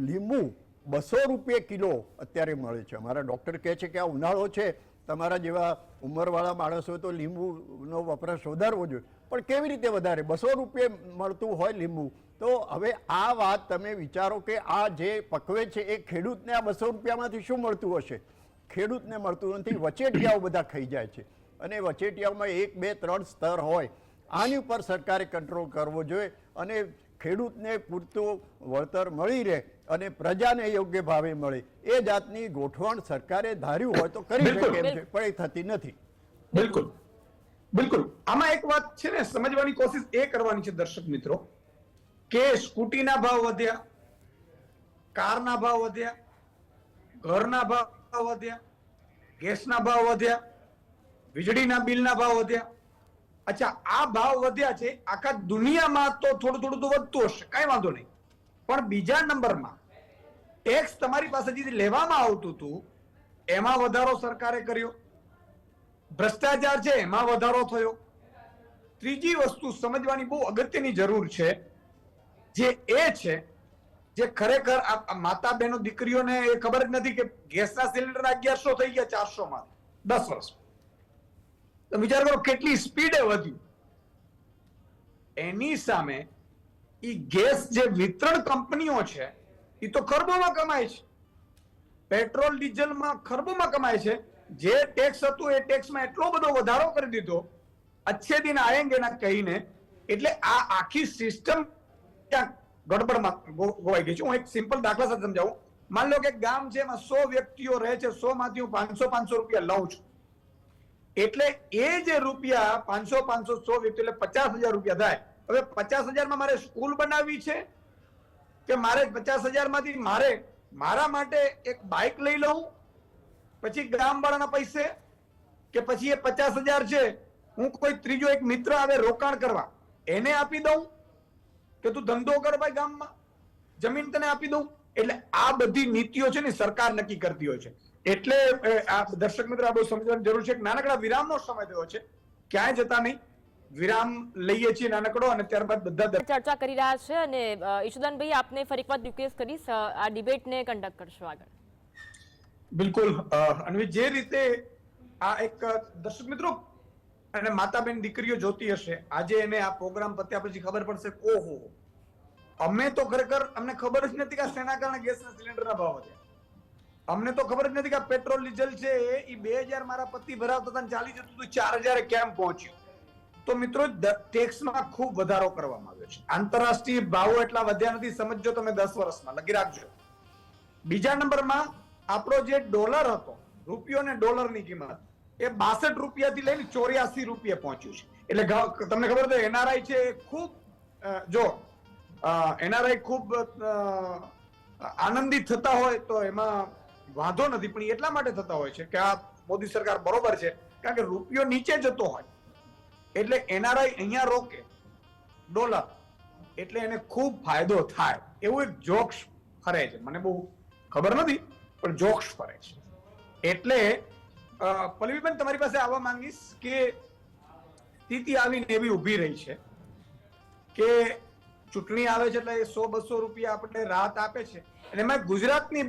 લીંબુ 200 રૂપિયા કિલો અત્યારે મળે છે. અમારા ડૉક્ટર કહે છે કે આ ઉનાળો છે, તમારા જેવા ઉંમરવાળા માણસો તો લીંબુનો વપરાશ વધારવો જોઈએ. પણ કેવી રીતે વધારે? 200 રૂપિયા મળતું હોય લીંબુ. તો હવે આ વાત તમે વિચારો કે આ જે પકવે છે એ ખેડૂતને આ 200 રૂપિયામાંથી શું મળતું હશે? ખેડૂતને મળતું નથી, વચેટિયાઓ બધા ખાઈ જાય છે. અને વચેટિયાઓમાં 1, 2, 3 સ્તર હોય. આની ઉપર સરકારે કંટ્રોલ કરવો જોઈએ અને ખેડૂતને પૂરતું વળતર મળી રહે અને પ્રજાને યોગ્ય ભાવે મળે, એ જાતની ગોઠવણ સરકારે ધાર્યું હોય તો કરી શકે એમ છે, પણ એ થતી નથી. બિલકુલ બિલકુલ. આમાં એક વાત છે ને, સમજવાની કોશિશ એ કરવાની છે દર્શક મિત્રો, કે સ્કૂટીના ભાવ વધ્યા, કારના ભાવ વધ્યા, ઘરના ભાવ વધ્યા, ગેસના ભાવ વધ્યા, વીજળીના બિલના ભાવ વધ્યા. અચ્છા, આ ભાવ વધ્યા છે આખા દુનિયામાં, તો થોડું તો વધતું હશે, કઈ વાંધો નહીં. પણ બીજા નંબરમાં ટેક્સ તમારી પાસેથી લેવામાં આવતું હતું એમાં વધારો સરકારે કર્યો, ભ્રષ્ટાચાર છે એમાં વધારો થયો. ત્રીજી વસ્તુ સમજવાની બહુ અગત્યની જરૂર છે, જે એ છે જે ખરેખર આ માતા બહેનો દીકરીઓને એ ખબર જ નથી કે ગેસના સિલિન્ડર 1100 થઈ ગયા 400 માં 10 વર્ષ. તો વિચાર કરો કેટલી સ્પીડે વધ્યું. એની સામે ઈ ગેસ જે વિતરણ કંપનીઓ છે એ તો ખરબોમાં કમાય છે, પેટ્રોલ ડીઝલમાં ખરબોમાં કમાય છે. જે ટેક્સ હતું એ ટેક્સમાં એટલો બધો વધારો કરી દીધો અચ્છે દિન આયેંગે ના કહીને, એટલે આ આખી સિસ્ટમ ક્યાંક ગડબડમાં ગોવાઈ ગઈ છે. હું એક સિમ્પલ દાખલા સાથે સમજાવું. માન લો કે ગામ છે એમાં 100 વ્યક્તિઓ રહે છે, 100 માંથી હું 500 રૂપિયા લઉં છું, એટલે એ જે રૂપિયા 500 100 વ્યક્તિ એટલે 50,000 રૂપિયા થાય. હવે 50,000 માં મારે સ્કૂલ બનાવવી છે કે મારે 50,000 માંથી મારા માટે એક બાઇક લઈ લઉં, પછી ગામવાળાના પૈસે, કે પછી એ 50,000 છે હું કોઈ ત્રીજો એક મિત્ર આવે રોકાણ કરવા એને આપી દઉં, કે તું ધંધો કર ભાઈ ગામમાં, જમીન તને આપી દઉં. એટલે આ બધી નીતિઓ છે ને સરકાર નક્કી કરતી હોય છે. એટલે આ દર્શક મિત્રો આ બહુ સમજવાની જરૂર છે. નાનકડા વિરામનો સમય થયો છે, ક્યાંય જતા નહીં, વિરામ લઈએ છીએ નાનકડો અને ત્યારબાદ બધા ચર્ચા કરી રહ્યા છે. અને ઈશુદાનભાઈ, આપને ફરી એક વાર રિક્વેસ્ટ કરીશ, આ ડિબેટને કન્ડક્ટ કરશો આગળ. બિલકુલ અન્વી, જે રીતે આ એક દર્શક મિત્રો અને માતા બેન દીકરીઓ જોતી હશે, આજે એને આ પ્રોગ્રામ પત્યા પછી ખબર પડશે ઓહો અમે તો ખરેખર અમને ખબર જ નથી કે શેના કારણે ગેસના સિલિન્ડરના ભાવ વધ્યા. અમને તો ખબર જ નથી કે પેટ્રોલ ડીઝલ છે એ 2000 મારા પતિ ભરાવતા હતા ચાલી જતું હતું 4000 કેમ પહોંચ્યું. તો મિત્રો ટેક્સમાં ખૂબ વધારો કરવામાં આવ્યો છે. આંતરરાષ્ટ્રીય ભાવો એટલા વધ્યા નથી, સમજો તમે 10 વર્ષમાં, લખી રાખજો. બીજા નંબરમાં આપણો જે ડોલર હતો, રૂપિયો ને ડોલરની કિંમત એ 62 રૂપિયાથી લઈને 84 રૂપિયા પહોંચ્યું છે. એટલે તમને ખબર છે એનઆરઆઈ છે ખૂબ જો એનઆરઆઈ ખૂબ આનંદિત થતા હોય તો એમાં વાંધો નથી, પણ એટલા માટે થતા હોય છે કે આ મોદી સરકાર બરોબર છે, કારણ કે રૂપિયો નીચે જતો હોય એટલે એનઆરઆઈ અહીંયા રોકે ડોલર, એટલે એને ખૂબ ફાયદો થાય એવું એક જોક્સ ફરે છે. મને બહુ ખબર નથી પણ જોક્સ ફરે છે. એટલે પલ્લવીબેન તમારી પાસે આવવા માંગીશ કે સ્થિતિ આવીને એવી ઉભી રહી છે કે ચૂંટણી આવે છે એટલે 100-200 રૂપિયા આપણે રાહત આપે છે, અને એમાં ગુજરાતની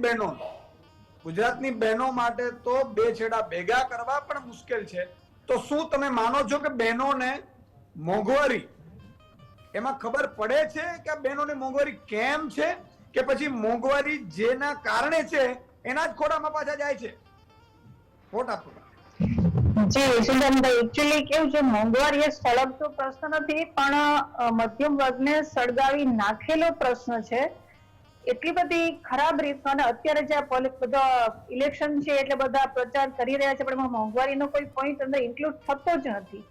બહેનો માટે તો બે છેડા ભેગા કરવા પણ મુશ્કેલ છે. તો શું તમે માનો છો કે બહેનોને મોંઘવારી એમાં ખબર પડે છે કે આ બહેનોને મોંઘવારી કેમ છે, કે પછી મોંઘવારી જેના કારણે છે એના જ ખોડામાં પાછા જાય છે? જી સુદાનભાઈ, એકચ્યુઅલી કેવું છે, મોંઘવારી એ સળગતો પ્રશ્ન નથી પણ મધ્યમ વર્ગને સળગાવી નાખેલો પ્રશ્ન છે. એટલી બધી ખરાબ રીતનો, અને અત્યારે જે બધા ઇલેક્શન છે એટલે બધા પ્રચાર કરી રહ્યા છે, પણ એમાં મોંઘવારીનો કોઈ પોઈન્ટ અંદર ઇન્ક્લુડ થતો જ નથી.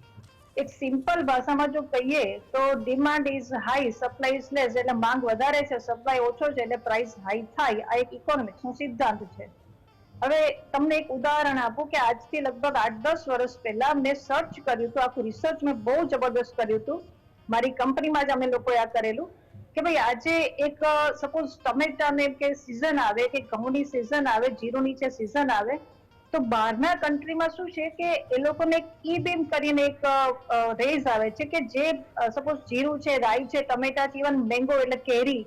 એક સિમ્પલ ભાષામાં જો કહીએ તો demand is high, supply is less, એટલે માંગ વધારે છે, સપ્લાય ઓછો છે એટલે પ્રાઇસ હાઈ થાય. આ એક ઇકોનોમિક્સનો સિદ્ધાંત છે. હવે તમને એક ઉદાહરણ આપું કે આજથી લગભગ 8-10 વર્ષ પહેલા મેં સર્ચ કર્યું હતું, આખું રિસર્ચ મેં બહુ જબરદસ્ત કર્યું હતું, મારી કંપનીમાં જ અમે લોકોએ આ કરેલું કે ભાઈ આજે એક સપોઝ ટમેટાને કે સિઝન આવે, કે ઘઉંની સિઝન આવે, જીરુંની છે સિઝન આવે, તો બહારના કન્ટ્રીમાં શું છે કે એ લોકોને એક ઈ બીમ કરીને એક રેઝ આવે છે કે જે સપોઝ જીરું છે, રાઈ છે, ટમેટા છે, ઇવન મેંગો એટલે કેરી,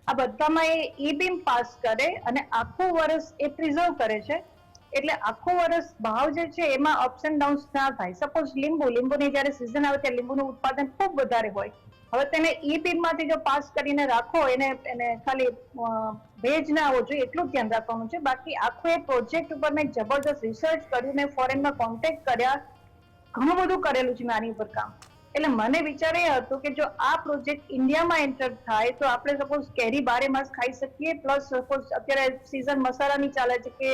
આ બધામાં એ ઈ બીમ પાસ કરે અને આખું વર્ષ એ પ્રિઝર્વ કરે છે. એટલે આખું વર્ષ ભાવ જે છે એમાં અપ્સ એન્ડ ડાઉન્સ ના થાય. સપોઝ લીંબુની જયારે સિઝન આવે ત્યારે લીંબુનું ઉત્પાદન ખૂબ વધારે હોય, હવે તેને ઈ બીમ માંથી જો પાસ કરીને રાખો, એને ખાલી ભેજ ના આવવો જોઈએ એટલું ધ્યાન રાખવાનું છે. બાકી આખો એ પ્રોજેક્ટ ઉપર મેં જબરદસ્ત રિસર્ચ કર્યું ને ફોરેનમાં કોન્ટેક્ટ કર્યા, ઘણું બધું કરેલું છે મેં આની ઉપર કામ. એટલે મને વિચાર એ હતો કે જો આ પ્રોજેક્ટ ઇન્ડિયામાં એન્ટર થાય તો આપણે સપોઝ કેરી 12 માસ ખાઈ શકીએ, પ્લસ સપોઝ અત્યારે સિઝન મસાલાની ચાલે છે કે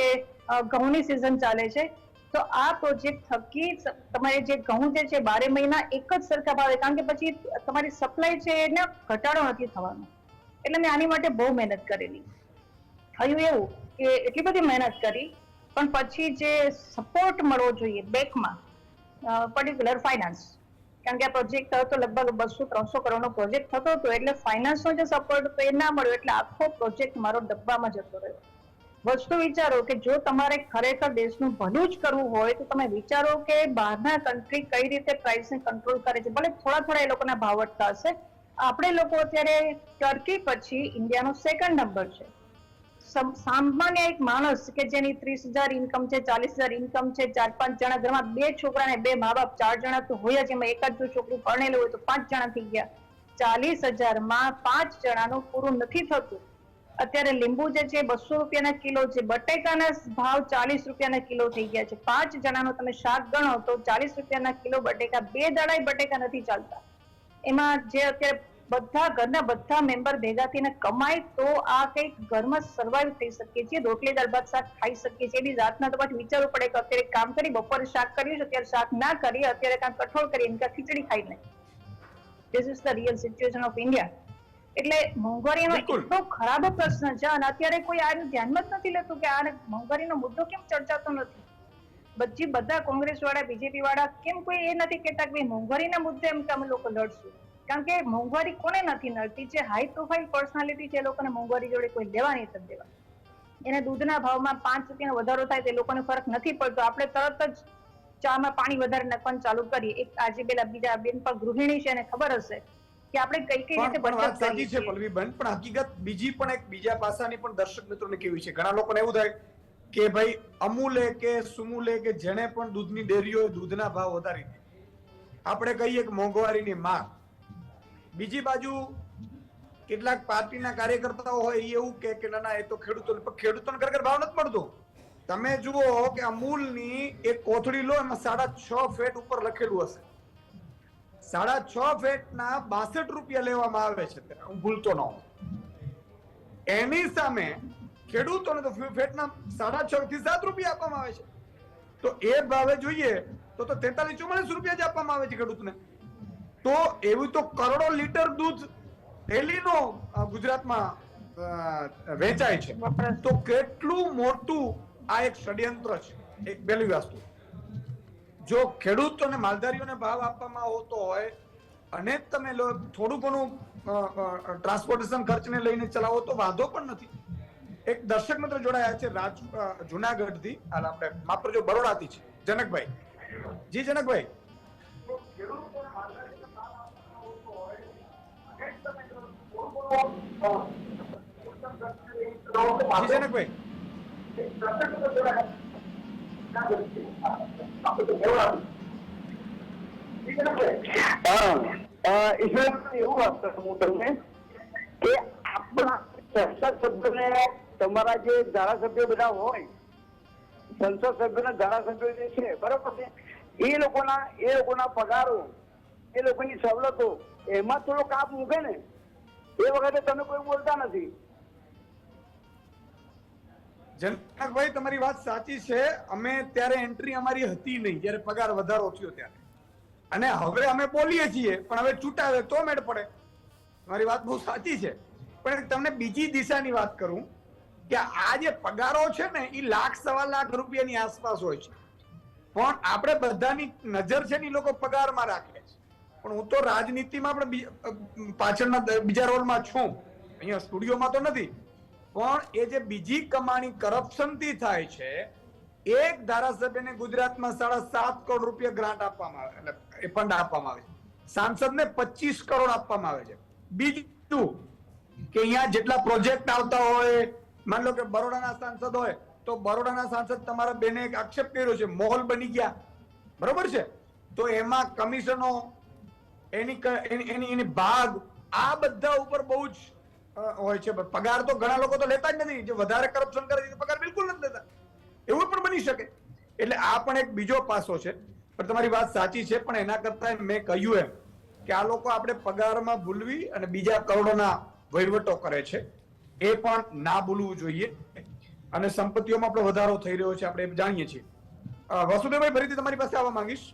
ઘઉંની સિઝન ચાલે છે, તો આ પ્રોજેક્ટ થકી તમારે જે ઘઉં જે છે 12 મહિના એક જ સરખા ભાવે, કારણ કે પછી તમારી સપ્લાય છે એને ઘટાડો નથી થવાનો. એટલે મેં આની માટે બહુ મહેનત કરેલી. થયું એવું કે એટલી બધી મહેનત કરી પણ પછી જે સપોર્ટ મળવો જોઈએ બેંકમાં, પર્ટિક્યુલર ફાઇનાન્સ, કારણ કે આ પ્રોજેક્ટ થયો તો લગભગ 200-300 કરોડનો પ્રોજેક્ટ થતો હતો, એટલે ફાઇનાન્સનો જે સપોર્ટ હતો એ ના મળ્યો, એટલે આખો પ્રોજેક્ટ મારો ડબ્બામાં જતો રહ્યો. વસ્તુ વિચારો કે જો તમારે ખરેખર દેશનું ભલું જ કરવું હોય તો તમે વિચારો કે બહારના કન્ટ્રી કઈ રીતે પ્રાઇસને કંટ્રોલ કરે છે. ભલે થોડા એ લોકોના ભાવ વધતા હશે, આપણે લોકો અત્યારે ટર્કી પછી ઇન્ડિયાનો 2nd નંબર છે. સામાન્ય એક માણસ કે જેની 30,000 ઇન્કમ છે, 40,000 ઇન્કમ છે, 4-5 જણા ઘરમાં, 2 છોકરા ને 2 મા બાપ, 4 જણા તો હોય જ, એમાં એકાદ જો છોકરું ભણેલું હોય તો 5 જણા થઈ ગયા. 40,000 માં 5 જણાનું પૂરું નથી થતું. અત્યારે લીંબુ જે છે 200 રૂપિયાના કિલો છે, બટેકાના ભાવ 40 રૂપિયાના કિલો થઈ ગયા છે. 5 જણાનું તમે શાક ગણો તો 40 રૂપિયાના કિલો બટેકા, 2 દાડા બટેકા નથી ચાલતા. એમાં જે અત્યારે બધા ઘરના બધા મેમ્બર ભેગા થઈને કમાય તો આ કંઈક ઘરમાં સર્વાઈવ થઈ શકીએ છીએ, રોટલી દાળ ભાત શાક ખાઈ શકીએ છીએ. એની રાતના તો પાછું વિચારવું પડે કે અત્યારે કામ કરી, બપોરે શાક કર્યું છે, અત્યારે શાક ના કરીએ, અત્યારે કાંઈક કઠોળ કરીએ, કાંઈક ખીચડી ખાઈ લે. This is the real situation of India. એટલે મોંઘવારીનો એટલો ખરાબ પ્રશ્ન છે અને અત્યારે કોઈ આ ધ્યાનમાં જ નથી લેતું કે આ મોંઘવારીનો મુદ્દો કેમ ચર્ચાતો નથી. બધા કોંગ્રેસ વાળા, બીજેપી વાળા કેમ કોઈ એ નથી કહેતા કે મોંઘવારીના મુદ્દે એમ કે અમે લોકો લડશું. કારણ કે મોંઘવારી કોને નથી નડતી? જે હાઈ પ્રોફાઇલ પર્સનાલિટી છે એ લોકોને મોંઘવારી જોડે કોઈ લેવાની નથી દેવા. એને દૂધના ભાવમાં 5 રૂપિયાનો વધારો થાય તો એ લોકોને ફરક નથી પડતો, આપણે તરત જ ચામાં પાણી વધારે નાખવાનું ચાલુ કરીએ. એક આજે બીજા બેન પર ગૃહિણી છે, એને ખબર હશે કે આપણે કઈ રીતે વાત સાચી છે પલ્લવીબેન, પણ હકીકત બીજા પાસાની પણ દર્શક મિત્રોને કેવી છે. ઘણા લોકોને એવું થાય કે ભાઈ અમૂલે કે સુમૂલે કે જેને પણ દૂધની ડેરીઓ દૂધના ભાવ વધારી દે, આપણે કહીએ કે મોંઘવારીની માર. બીજી બાજુ કેટલાક પાર્ટીના કાર્યકર્તાઓ હોય એવું કે ના એ તો ખેડૂતોને ખરેખર ભાવ નથી મળતો. તમે જુઓ કે અમૂલની એક કોથળી લો, એમાં 6.5 ફેટ ઉપર લખેલું હશે, 6.5 ફેટના 62 રૂપિયા લેવામાં આવે છે, હું ભૂલતો ન હોઉં. એની સામે ખેડૂતોને તો ફેટના 6.5 થી 7 રૂપિયા આપવામાં આવે છે. તો એ ભાવે જોઈએ તો 43-44 રૂપિયા જ આપવામાં આવે છે ખેડૂતને. તો એવું તો કરોડો લીટર દૂધ ડેલીનો ગુજરાતમાં વેચાય છે. તો કેટલું મોટું આ એક ષડયંત્ર છે. એક પહેલી વસ્તુ, જો ખેડૂતોને માલધારીઓને ભાવ આપવામાં આવતો હોય અને તમે થોડું ઘણું ટ્રાન્સપોર્ટેશન ખર્ચને લઈને ચલાવો તો વાંધો પણ નથી. એક દર્શક મિત્ર જોડાયા છે જુનાગઢ થી, આપણે માફ કરજો બરોડાથી છે, જનકભાઈ. જી જનકભાઈ. જનકભાઈ એવું વાત કરું હું તમને કે આપણા સંસદ સભ્યોને, તમારા જે ધારાસભ્યો બધા હોય, સંસદ સભ્યોના ધારાસભ્યો જે છે બરોબર છે, એ લોકોના પગારો, એ લોકોની સવલતો એમાં થોડો કાપ મૂકે ને, એ વખતે તમે કોઈ બોલતા નથી. જનકભાઈ તમારી વાત સાચી છે. અમે ત્યારે એન્ટ્રી અમારી હતી નહીં જયારે પગાર વધારો થયો ત્યારે, અને હવે અમે બોલીએ છીએ પણ હવે ચૂંટાવે તો મેળ પડે. તમારી વાત બહુ સાચી છે. પણ તમને બીજી દિશાની વાત કરું કે આ જે પગારો છે ને એ 1.5 લાખ રૂપિયાની આસપાસ હોય છે, પણ આપણે બધાની નજર છે ને એ લોકો પગારમાં રાખે છે. પણ હું તો રાજનીતિમાં પણ પાછળના બીજા રોલમાં છું, અહીંયા સ્ટુડિયોમાં તો નથી. પણ એ જે બીજી કમાણી કરપ્શનથી થાય છે, એક ધારાસભ્યને ગુજરાતમાં 7.5 કરોડ રૂપિયા ગ્રાન્ટ આપવામાં આવે, એટલે એ ફંડ આપવામાં આવે છે. સાંસદને 25 કરોડ આપવામાં આવે છે. બીજું કે અહીંયા જેટલા પ્રોજેક્ટ આવતા હોય, માન લો કે બરોડાના સાંસદ હોય તો બરોડાના સાંસદ તમારા બેને એક આક્ષેપ કર્યો છે, મોલ બની ગયા, બરોબર છે, તો એમાં કમિશનો, એની ભાગ, આ બધા ઉપર બહુ જ હોય છે. પગાર તો ઘણા લોકો તો લેતા જ નથી, જે વધારે કરપ્શન કરે છે પગાર બિલકુલ નથી લેતા, એવું પણ બની શકે. એટલે આ પણ એક બીજો પાસો છે. પણ તમારી વાત સાચી છે, પણ એના કરતા મેં કહ્યું એમ કે આ લોકો આપણે પગારમાં ભૂલવી અને બીજા કરોડોના વહીવટો કરે છે, એ પણ ના ભૂલવું જોઈએ. અને સંપત્તિઓમાં આપણો વધારો થઈ રહ્યો છે, આપણે જાણીએ છીએ. વસુદેવભાઈ ફરીથી તમારી પાસે આવવા માંગીશ.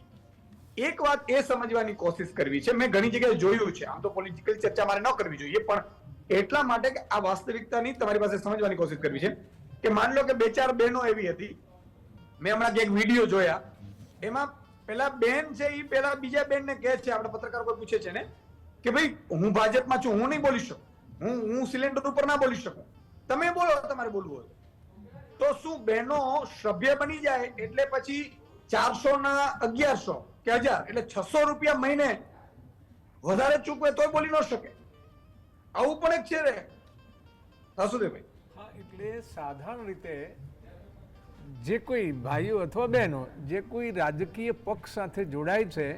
એક વાત એ સમજવાની કોશિશ કરવી છે, મેં ઘણી જગ્યાએ જોયું છે, આમ તો પોલિટિકલ ચર્ચા મારે ન કરવી જોઈએ, પણ એટલા માટે કે આ વાસ્તવિકતાની તમારી પાસે સમજવાની કોશિશ કરવી છે કે માન લો કે 2-4 બહેનો એવી હતી, મેં હમણાં એક વિડીયો જોયા, એમાં પેલા બેન છે એ પેલા બીજા બેન ને કહે છે, આપણે પત્રકાર કોઈ પૂછે છે ને કે ભાઈ હું ભાજપમાં છું, હું નહીં બોલી શકું, હું સિલિન્ડર ઉપર ના બોલી શકું, તમે બોલો તમારે બોલવું હોય તો શું બહેનો સભ્ય બની જાય એટલે પછી 400 ના 1100 કે 1000 એટલે 600 રૂપિયા મહિને વધારે ચૂકવે તોય બોલી ન શકે? આવું પણ એક છે રે વાસુદેવભાઈ. હા, એટલે સાધારણ રીતે જે કોઈ ભાઈઓ અથવા બહેનો જે કોઈ રાજકીય પક્ષ સાથે જોડાય છે,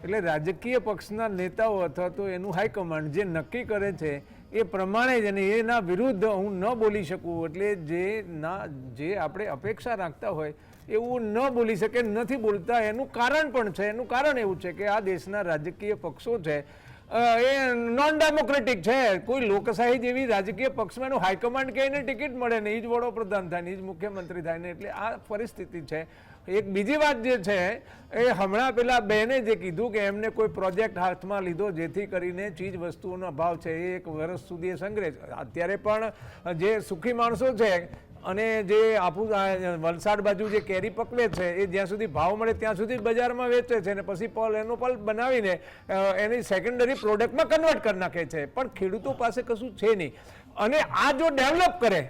એટલે રાજકીય પક્ષના નેતાઓ અથવા તો એનું હાઈકમાન્ડ જે નક્કી કરે છે એ પ્રમાણે જ, અને એના વિરુદ્ધ હું ન બોલી શકું, એટલે જે આપણે અપેક્ષા રાખતા હોય એવું ન બોલી શકે, નથી બોલતા. એનું કારણ પણ છે. એનું કારણ એવું છે કે આ દેશના રાજકીય પક્ષો છે એ નોન ડેમોક્રેટિક છે. કોઈ લોકશાહી જેવી રાજકીય પક્ષમાં એનું હાઈકમાન્ડ કે એને ટિકિટ મળે ને, એ જ વડાપ્રધાન થાય ને, એ જ મુખ્યમંત્રી થાય ને, એટલે આ પરિસ્થિતિ છે. એક બીજી વાત જે છે એ હમણાં પેલા બહેને જે કીધું કે એમને કોઈ પ્રોજેક્ટ હાથમાં લીધો જેથી કરીને ચીજ વસ્તુઓનો ભાવ છે એ 1 વર્ષ સુધી એ સંગ્રહ. અત્યારે પણ જે સુખી માણસો છે અને જે આપણું વલસાડ બાજુ જે કેરી પકવે છે એ જ્યાં સુધી ભાવ મળે ત્યાં સુધી બજારમાં વેચે છે, અને પછી એનો પલ્પ બનાવીને એની સેકન્ડરી પ્રોડક્ટમાં કન્વર્ટ કરી નાખે છે. પણ ખેડૂતો પાસે કશું છે નહીં. અને આ જો ડેવલપ કરે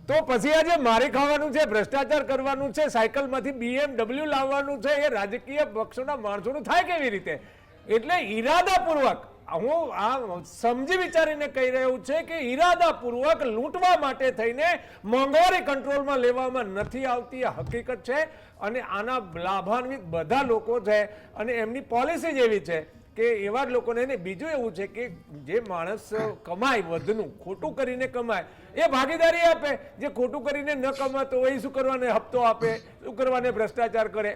તો પછી આજે મારી ખાવાનું છે, ભ્રષ્ટાચાર કરવાનું છે, સાયકલમાંથી BMW લાવવાનું છે, એ રાજકીય પક્ષોના માણસોનું થાય કેવી રીતે? એટલે ઈરાદાપૂર્વક, હું આ સમજી વિચારીને કહી રહ્યું છે કે ઈરાદાપૂર્વક લૂંટવા માટે થઈને મોંઘવારી કંટ્રોલમાં લેવામાં નથી આવતી, આ હકીકત છે. અને આના લાભાન્વિત બધા લોકો છે, અને એમની પોલિસી જ એવી છે કે એવા જ લોકોને. બીજું એવું છે કે જે માણસ કમાય વધનું, ખોટું કરીને કમાય, એ ભાગીદારી આપે. જે ખોટું કરીને ન કમાતો હોય એ શું કરવાને હપ્તો આપે, શું કરવાને ભ્રષ્ટાચાર કરે.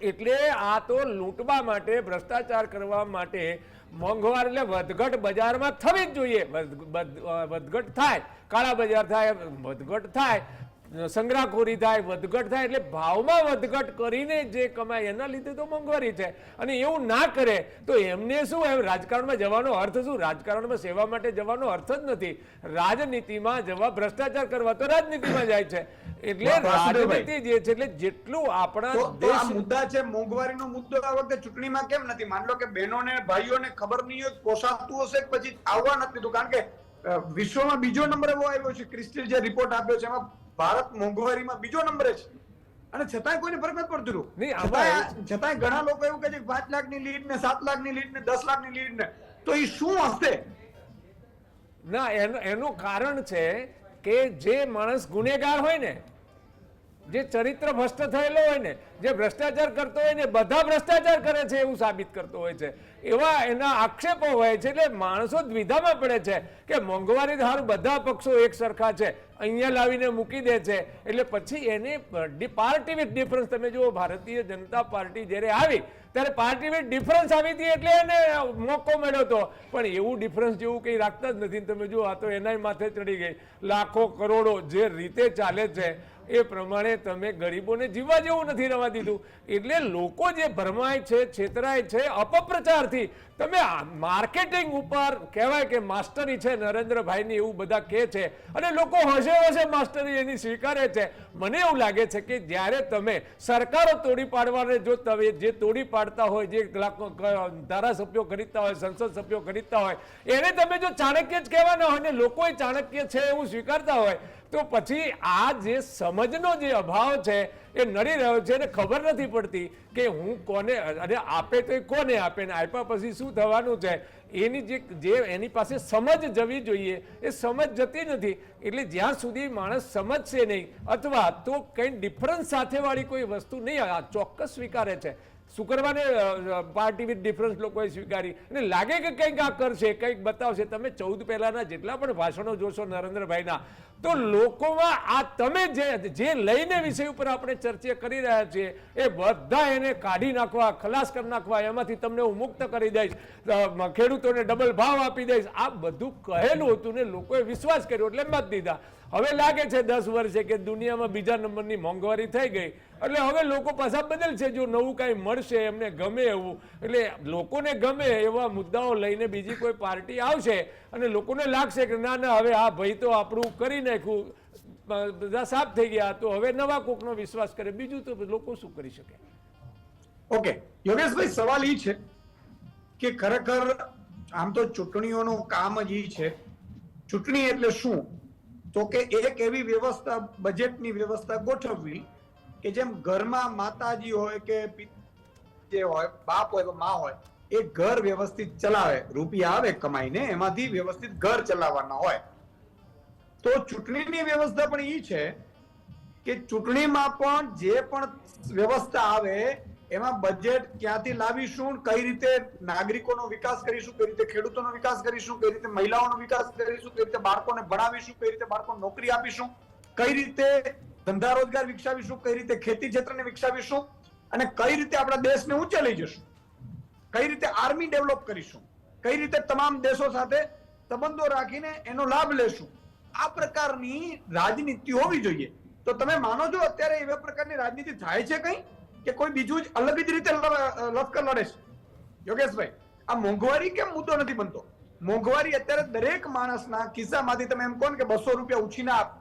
એટલે આ તો લૂંટવા માટે, ભ્રષ્ટાચાર કરવા માટે મોંઘવારી એટલે વધઘટ બજારમાં થવી જ જોઈએ. વધઘટ થાય, કાળા બજાર થાય, વધઘટ થાય, સંગ્રહખોરી થાય, વધઘટ થાય, એટલે ભાવમાં વધઘટ કરીને જે કમાય એના લીધે તો મોંઘવારી છે. અને એવું ના કરે તો એમને શું, એમ રાજકારણમાં જવાનો અર્થ શું? રાજકારણમાં સેવા માટે જવાનો અર્થ જ નથી. રાજનીતિમાં જવા, ભ્રષ્ટાચાર કરવા તો રાજનીતિમાં જાય છે. એટલે રાજનીતિ જે છે, એટલે જેટલું આપણા આ મુદ્દા છે મોંઘવારીનો મુદ્દો આ વખતે ચૂંટણીમાં કેમ નથી? માન લો કે બહેનોને ભાઈઓને ખબર નહીં હોય, પોસાતું હશે, પછી આવવા નથી દીધું. કારણ કે વિશ્વમાં બીજો નંબર એવો આવ્યો છે, ક્રિસ્ટલ જે રિપોર્ટ આપ્યો છે એમાં ભારત મોંઘવારીમાં બીજો નંબરે છે, અને છતાંય કોઈને ફરક નથી પડતું. છતાંય ઘણા લોકો એવું કહે છે 5 લાખની લીડ ને 7 લાખની લીડ ને 10 લાખની લીડ ને, તો એ શું હશે? ના, એનું કારણ છે કે જે માણસ ગુનેગાર હોય ને, જે ચરિત્ર ભ્રષ્ટ થયેલો હોય ને, જે ભ્રષ્ટાચાર કરતો હોય ને, બધા ભ્રષ્ટાચાર કરે છે એવું સાબિત કરતો હોય છે, એવા એના આક્ષેપો હોય છે. એટલે માણસો દ્વિધામાં પડે છે કે મોંઘવારી ધારું બધા પક્ષો એક સરખા છે, અહીંયા લાવીને મૂકી દે છે. એટલે પછી એને પાર્ટી વિથ ડિફરન્સ, તમે જુઓ ભારતીય જનતા પાર્ટી જ્યારે આવી ત્યારે પાર્ટી વિથ ડિફરન્સ આવી હતી એટલે એને મોકો મળ્યો હતો. પણ એવું ડિફરન્સ જેવું કંઈ રાખતા જ નથી. તમે જુઓ આ તો એનાય માથે ચડી ગઈ. લાખો કરોડો જે રીતે ચાલે છે એ પ્રમાણે તમે ગરીબોને જીવવા જેવું નથી રવા દીધું. એટલે લોકો જે ભરમાય છે, છેતરાય છે અપપ્રચારથી. તમે માર્કેટિંગ ઉપર કહેવાય કે માસ્ટરી છે નરેન્દ્રભાઈની, એવું બધા કહે છે, અને લોકો હોશે હોશે માસ્ટરી એની સ્વીકારે છે. મને એવું લાગે છે કે જ્યારે તમે સરકારો તોડી પાડવાને, જો તમે જે તોડી પાડતા હોય, જે ધારાસભ્યો ખરીદતા હોય, સંસદ સભ્યો ખરીદતા હોય, એને તમે જો ચાણક્ય જ કહેવાના હોય ને લોકો ચાણક્ય છે એવું સ્વીકારતા હોય, તો પછી આ જે સમજનો જે અભાવ છે એ નડી રહ્યો છે. અને ખબર નથી પડતી કે હું કોને, અને આપે તો કોને આપે, ને આપ્યા પછી શું થવાનું છે. એની જે એની પાસે સમજ જવી જોઈએ એ સમજ જતી નથી. એટલે જ્યાં સુધી માણસ સમજશે નહીં, અથવા તો કંઈ ડિફરન્સ સાથેવાળી કોઈ વસ્તુ નહીં ચોક્કસ સ્વીકારે છે. શું કરવાને પાર્ટી વિથ ડિફરન્સ લોકોએ સ્વીકારી, અને લાગે કે કંઈક આ કરશે, કંઈક બતાવશે. તમે 14 પહેલાના જેટલા પણ ભાષણો જોશો નરેન્દ્રભાઈના, તો લોકોમાં આ તમે જે લઈને વિષય ઉપર આપણે ચર્ચા કરી રહ્યા છીએ એ બધા એને કાઢી નાખવા, ખલાસ કરી નાખવા, એમાંથી તમને હું મુક્ત કરી દઈશ, ખેડૂતોને ડબલ ભાવ આપી દઈશ, આ બધું કહેલું હતું ને લોકોએ વિશ્વાસ કર્યો એટલે મત દીધા. હવે લાગે છે 10 વર્ષે કે દુનિયામાં બીજા નંબરની મોંઘવારી થઈ ગઈ, એટલે હવે લોકો પાછા બદલશે. જો નવું કાંઈ મળશે એમને ગમે એવું, એટલે લોકોને ગમે એવા મુદ્દાઓ લઈને બીજી કોઈ પાર્ટી આવશે, અને લોકોને લાગશે કે ના ના હવે આ ભાઈ તો આપણું કરી નાખ્યું, બધા સાફ થઈ ગયા, તો હવે નવા કોકનો વિશ્વાસ કરે. બીજું તો લોકો શું કરી શકે? ઓકે યોગેશભાઈ, સવાલ એ છે કે ખરેખર આમ તો ચૂંટણીઓનું કામ જ ઈ છે. ચૂંટણી એટલે શું? તો કે એક એવી વ્યવસ્થા, બજેટની વ્યવસ્થા ગોઠવવી કે જેમ ઘરમાં માતાજી હોય કે જે હોય, બાપ હોય મા હોય, એ ઘર વ્યવસ્થિત ચલાવે, રૂપિયા આવે કમાઈને એમાંથી વ્યવસ્થિત ઘર ચલાવવાના હોય. તો ચૂંટણીની વ્યવસ્થા પણ ઈ છે કે ચૂંટણીમાં પણ જે પણ વ્યવસ્થા આવે એમાં બજેટ ક્યાંથી લાવીશું, કઈ રીતે નાગરિકોનો વિકાસ કરીશું, કઈ રીતે ખેડૂતોનો વિકાસ કરીશું, કઈ રીતે મહિલાઓનો વિકાસ કરીશું, કઈ રીતે બાળકોને ભણાવીશું, કઈ રીતે બાળકોને નોકરી આપીશું, કઈ રીતે ધંધા રોજગાર વિકસાવીશું, કઈ રીતે ખેતી ક્ષેત્રને વિકસાવીશું અને કઈ રીતે આપણા દેશને ઊંચે લઈ જશું, કઈ રીતે આર્મી ડેવલપ કરીશું, કઈ રીતે તમામ દેશો સાથે સંબંધો રાખીને એનો લાભ લેશું. આ પ્રકારની રાજનીતિ હોવી જોઈએ. તો તમે માનો છો અત્યારે એવા પ્રકારની રાજનીતિ થાય છે કઈ, કે કોઈ બીજું જ અલગ જ રીતે લશ્કર લડે છે? યોગેશભાઈ, આ મોંઘવારી કેમ મુદ્દો નથી બનતો? મોંઘવારી અત્યારે દરેક માણસના ખિસ્સામાંથી તમે એમ કહો ને કે 200 રૂપિયા ઉછીને આપ,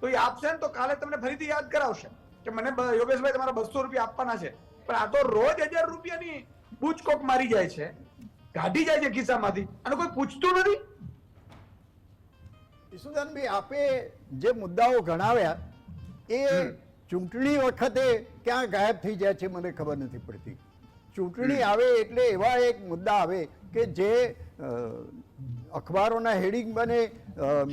તો એ આપશે ને તો કાલે તમને ફરીથી યાદ કરાવશે કે મને યોગેશભાઈ તમારા 200 રૂપિયા આપવાના છે. પણ આ તો રોજ 1000 રૂપિયાની બૂચકોક મારી જાય છે, કાઢી જાય છે ખિસ્સામાંથી અને કોઈ પૂછતું નથી. ઈસુદાનભાઈ, આપે જે મુદ્દાઓ ગણાવ્યા એ ચૂંટણી વખતે ક્યાં ગાયબ થઈ જાય છે મને ખબર નથી પડતી. ચૂંટણી આવે એટલે એવા એક મુદ્દા આવે કે જે અખબારોના હેડિંગ બને,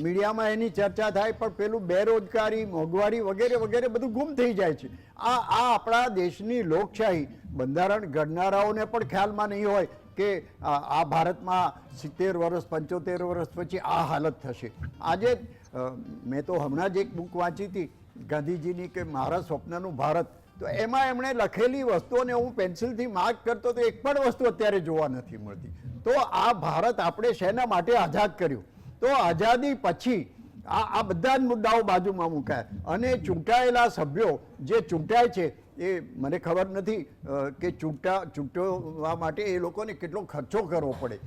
મીડિયામાં એની ચર્ચા થાય, પણ પેલું બેરોજગારી, મોંઘવારી વગેરે વગેરે બધું ગુમ થઈ જાય છે. આ આપણા દેશની લોકશાહી બંધારણ ઘડનારાઓને પણ ખ્યાલમાં નહીં હોય કે આ ભારતમાં 70 વર્ષ 75 વર્ષ પછી આ હાલત થશે. આજે મેં તો હમણાં જ એક બુક વાંચી હતી ગાંધીજીની કે મારા સ્વપ્નનું ભારત, તો એમાં એમણે લખેલી વસ્તુઓને હું પેન્સિલથી માર્ક કરતો તો એક પણ વસ્તુ અત્યારે જોવા નથી મળતી. તો આ ભારત આપણે શેના માટે આઝાદ કર્યું? તો આઝાદી પછી આ બધા જ મુદ્દાઓ બાજુમાં મુકાય અને ચૂંટાયેલા સભ્યો જે ચૂંટાય છે એ મને ખબર નથી કે ચૂંટવા માટે એ લોકોને કેટલો ખર્ચો કરવો પડે.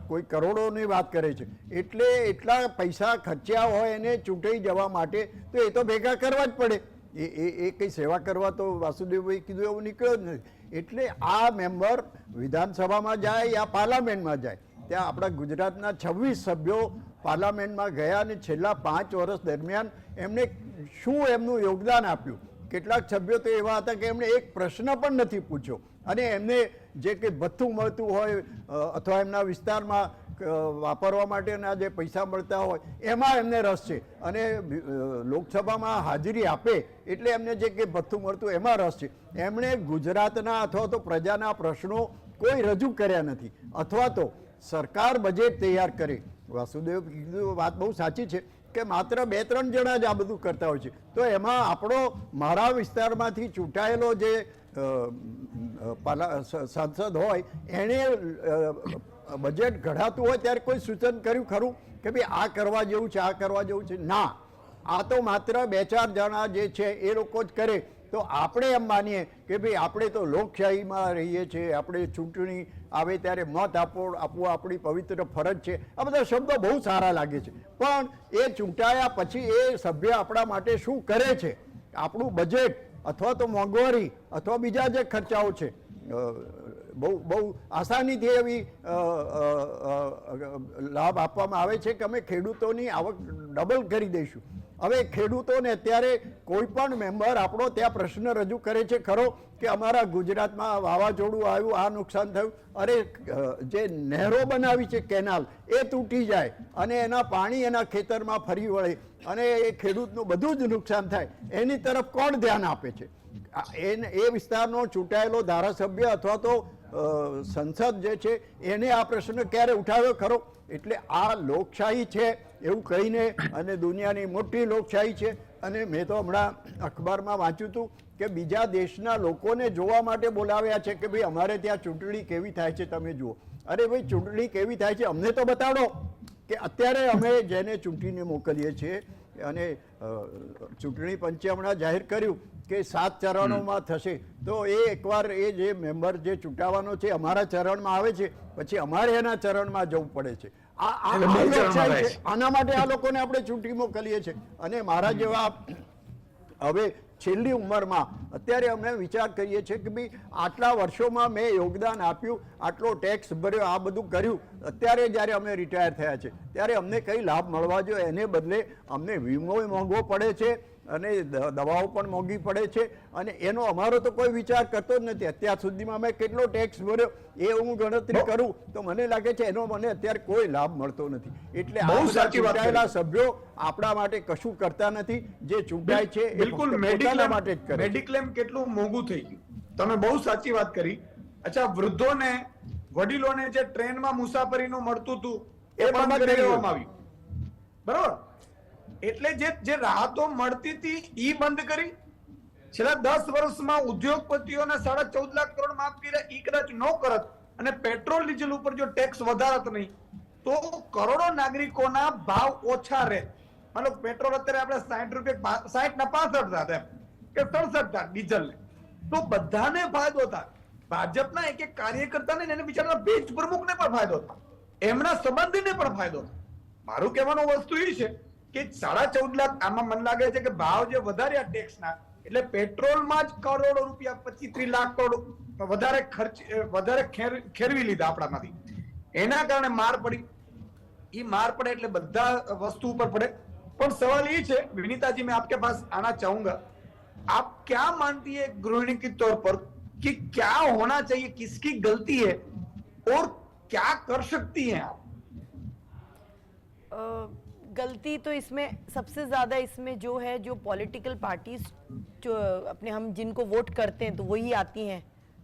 કોઈ કરોડોની વાત કરે છે, એટલે એટલા પૈસા ખર્ચ્યા હોય એને ચૂંટાઈ જવા માટે, તો એ તો ભેગા કરવા જ પડે. એ કંઈ સેવા કરવા તો વાસુદેવભાઈ કીધું એવું નીકળ્યો જ નથી. એટલે આ મેમ્બર વિધાનસભામાં જાય યા પાર્લામેન્ટમાં જાય, ત્યાં આપણા ગુજરાતના 26 સભ્યો પાર્લામેન્ટમાં ગયા અને છેલ્લા 5 વર્ષ દરમિયાન એમણે શું એમનું યોગદાન આપ્યું. કેટલાક સભ્યો તો એવા હતા કે એમણે એક પ્રશ્ન પણ નથી પૂછ્યો અને એમને જે કંઈ ભથ્થું મળતું હોય અથવા એમના વિસ્તારમાં વાપરવા માટેના જે પૈસા મળતા હોય એમાં એમને રસ છે અને લોકસભામાં હાજરી આપે એટલે એમને જે કંઈ ભથ્થું મળતું એમાં રસ છે. એમણે ગુજરાતના અથવા તો પ્રજાના પ્રશ્નો કોઈ રજૂ કર્યા નથી, અથવા તો સરકાર બજેટ તૈયાર કરે. વાસુદેવ કીધું વાત બહુ સાચી છે કે માત્ર 2-3 જણા જ આ બધું કરતા હોય છે. તો એમાં આપણો મારા વિસ્તારમાંથી ચૂંટાયેલો જે સાંસદ હોય એણે બજેટ ઘડાતું હોય ત્યારે કોઈ સૂચન કર્યું ખરું કે ભાઈ આ કરવા જેવું છે, આ કરવા જેવું છે? ના, આ તો માત્ર 2-4 જણા જે છે એ લોકો જ કરે. તો આપણે એમ માનીએ કે ભાઈ આપણે તો લોકશાહીમાં રહીએ છીએ, આપણે ચૂંટણી આવે ત્યારે મત આપવું આપણી પવિત્ર ફરજ છે. આ બધા શબ્દો બહુ સારા લાગે છે, પણ એ ચૂંટાયા પછી એ સભ્ય આપણા માટે શું કરે છે? આપણું બજેટ અથવા તો મોંઘવારી અથવા બીજા જે ખર્ચાઓ છે, બહુ આસાનીથી એવી લાભ આપવામાં આવે છે કે અમે ખેડૂતોની આવક ડબલ કરી દઈશું. હવે ખેડૂતોને અત્યારે કોઈ પણ મેમ્બર આપણો ત્યાં પ્રશ્ન રજૂ કરે છે ખરો કે અમારા ગુજરાતમાં વાવાઝોડું આવ્યું, આ નુકસાન થયું, અરે જે નહેરો બનાવી છે કેનાલ એ તૂટી જાય અને એના પાણી એના ખેતરમાં ફરી વળે અને એ ખેડૂતનું બધું જ નુકસાન થાય, એની તરફ કોણ ધ્યાન આપે છે? એ વિસ્તારનો ચૂંટાયેલો ધારાસભ્ય અથવા તો સંસદ જે છે એને આ પ્રશ્ન ક્યારે ઉઠાવ્યો ખરો? એટલે આ લોકશાહી છે એવું કહીને, અને દુનિયાની મોટી લોકશાહી છે. અને મેં તો હમણાં અખબારમાં વાંચ્યું હતું કે બીજા દેશના લોકોને જોવા માટે બોલાવ્યા છે કે ભાઈ અમારે ત્યાં ચૂંટણી કેવી થાય છે તમે જુઓ. અરે ભાઈ, ચૂંટણી કેવી થાય છે અમને તો બતાડો કે અત્યારે અમે જેને ચૂંટીને મોકલીએ છીએ, અને ચૂંટણી પંચે હમણાં જાહેર કર્યું કે 7 ચરણોમાં થશે, તો એ એકવાર એ જે મેમ્બર જે ચૂંટાવાનો છે અમારા ચરણમાં આવે છે, પછી અમારે એના ચરણમાં જવું પડે છે. આના માટે આ લોકોને આપણે ચૂંટણી મોકલીએ છીએ. અને મારા જેવા હવે છેલ્લી ઉંમરમાં અત્યારે અમે વિચાર કરીએ છીએ કે ભાઈ આટલા વર્ષોમાં મેં યોગદાન આપ્યું, આટલો ટેક્સ ભર્યો, આ બધું કર્યું, અત્યારે જ્યારે અમે રિટાયર થયા છે ત્યારે અમને કઈ લાભ મળવા જોઈએ, એને બદલે અમને વીમો મોંઘો પડે છે અને દવાઓ પણ મોંઘી પડે છે અને એનો અમારો તો કોઈ વિચાર કરતો જ નથી. અત્યાર સુધીમાં અમે કેટલો ટેક્સ ભર્યો એ હું ગણતરી કરું તો મને લાગે છે એનો મને અત્યારે કોઈ લાભ મળતો નથી. એટલે આ બધા ચૂંટાયેલા સભ્યો આપણા માટે કશું કરતા નથી. જે ચૂંટાય છે એ બિલકુલ પોતાના માટે જ કરે. મેડિક્લેમ કેટલું મોંઘું થઈ ગયું, તમે બહુ સાચી વાત કરી. અચ્છા, વૃદ્ધોને વડીલોને જે ટ્રેનમાં મુસાફરીનું મળતું હતું એ બંધ કરી દેવામાં આવ્યું, બરોબર? એટલે જે રાહતો મળતી હતી ઈ બંધ કરી. છેલ્લા 10 વર્ષમાં ઉદ્યોગપતિઓને 14.5 લાખ કરોડ માફ કર્યા, ઈ કદાચ ન કરત અને પેટ્રોલ ડીઝલ ઉપર જો ટેક્સ વધારત નહીં તો કરોડો નાગરિકોના ભાવ ઓછા રહે. મતલબ પેટ્રોલ અત્યારે આપણે 60 રૂપિયા 60 ના 65 થાય એમ કે 67 થાય ડીઝલ ને, તો બધાને ફાયદો થાય. ભાજપના એક એક કાર્યકર્તાને એને બિચારા બેન્ચ પ્રમુખને પણ ફાયદો થાય, એમના સંબંધીને પણ ફાયદો થાય. મારું કહેવાનું વસ્તુ એ છે કે 14.5 લાખ આમાં મને લાગે છે કે ભાવ જે વધાર્યા ટેક્સના એટલે પેટ્રોલમાં જ કરોડો રૂપિયા 25-30 લાખ કરોડ વધારે ખેરવી લીધા આપણામાંથી. એના કારણે માર પડી. એ માર પડે એટલે બધા વસ્તુ ઉપર પડે. પણ સવાલ ये है विनीता जी, मैं आपके पास आना चाहूंगा, आप क्या मानती है गृहिणी के तौर पर कि क्या होना चाहिए, किसकी गलती है और क्या कर सकती हैं आप? गलती तो इसमें सबसे ज़्यादा इसमें जो है, जो पॉलिटिकल पार्टीज जो अपने हम जिनको वोट करते हैं तो वही आती हैं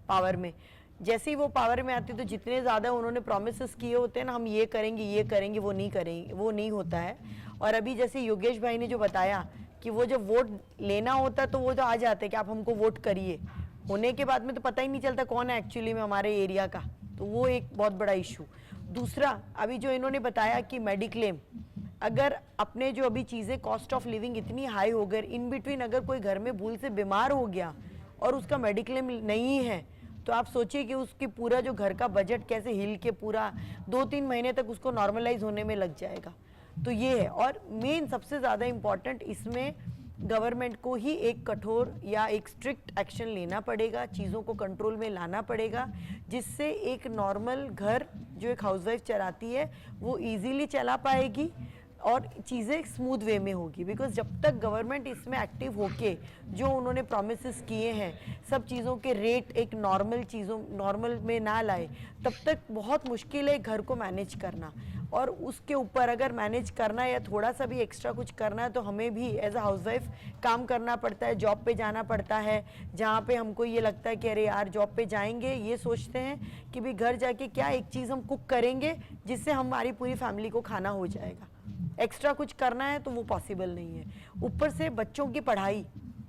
पावर में. जैसे ही वो पावर में आती है तो जितने ज़्यादा उन्होंने प्रोमिसेस किए होते हैं ना, हम ये करेंगे वो नहीं करेंगे, वो नहीं होता है. और अभी जैसे योगेश भाई ने जो बताया कि वो जब वोट लेना होता है तो वो तो आ जाते हैं कि आप हमको वोट करिए, होने के बाद में तो पता ही नहीं चलता कौन है एक्चुअली में हमारे एरिया का. तो वो एक बहुत बड़ा इशू. दूसरा, अभी जो इन्होंने बताया कि मेडिक्लेम, अगर अपने जो अभी चीज़ें कॉस्ट ऑफ लिविंग इतनी हाई हो गई, इन बिटवीन अगर कोई घर में भूल से बीमार हो गया और उसका मेडिक्लेम नहीं है तो आप सोचिए कि उसकी पूरा जो घर का बजट कैसे हिल के पूरा 2-3 महीने तक उसको नॉर्मलाइज होने में लग जाएगा. तो ये है. और मेन सबसे ज़्यादा इम्पॉर्टेंट इसमें गवर्नमेंट को ही एक कठोर या एक स्ट्रिक्ट एक्शन लेना पड़ेगा, चीज़ों को कंट्रोल में लाना पड़ेगा, जिससे एक नॉर्मल घर जो एक हाउसवाइफ चलाती है वो इजीली चला पाएगी और चीज़ें स्मूथ वे में होगी. बिकॉज जब तक गवर्नमेंट इसमें एक्टिव होके जो उन्होंने प्रोमिसेस किए हैं सब चीज़ों के रेट एक नॉर्मल में ना लाए, तब तक बहुत मुश्किल है घर को मैनेज करना. और उसके ऊपर अगर मैनेज करना है या थोड़ा सा भी एक्स्ट्रा कुछ करना है तो हमें भी एज अ हाउसवाइफ काम करना पड़ता है, जॉब पे जाना पड़ता है, जहाँ पे हमको ये लगता है कि अरे यार जॉब पे जाएंगे, ये सोचते हैं कि भी घर जाके क्या एक चीज़ हम कुक करेंगे जिससे हमारी पूरी फैमिली को खाना हो जाएगा. एक्स्ट्रा कुछ करना है तो वो पॉसिबल नहीं है. ऊपर से बच्चों की पढ़ाई,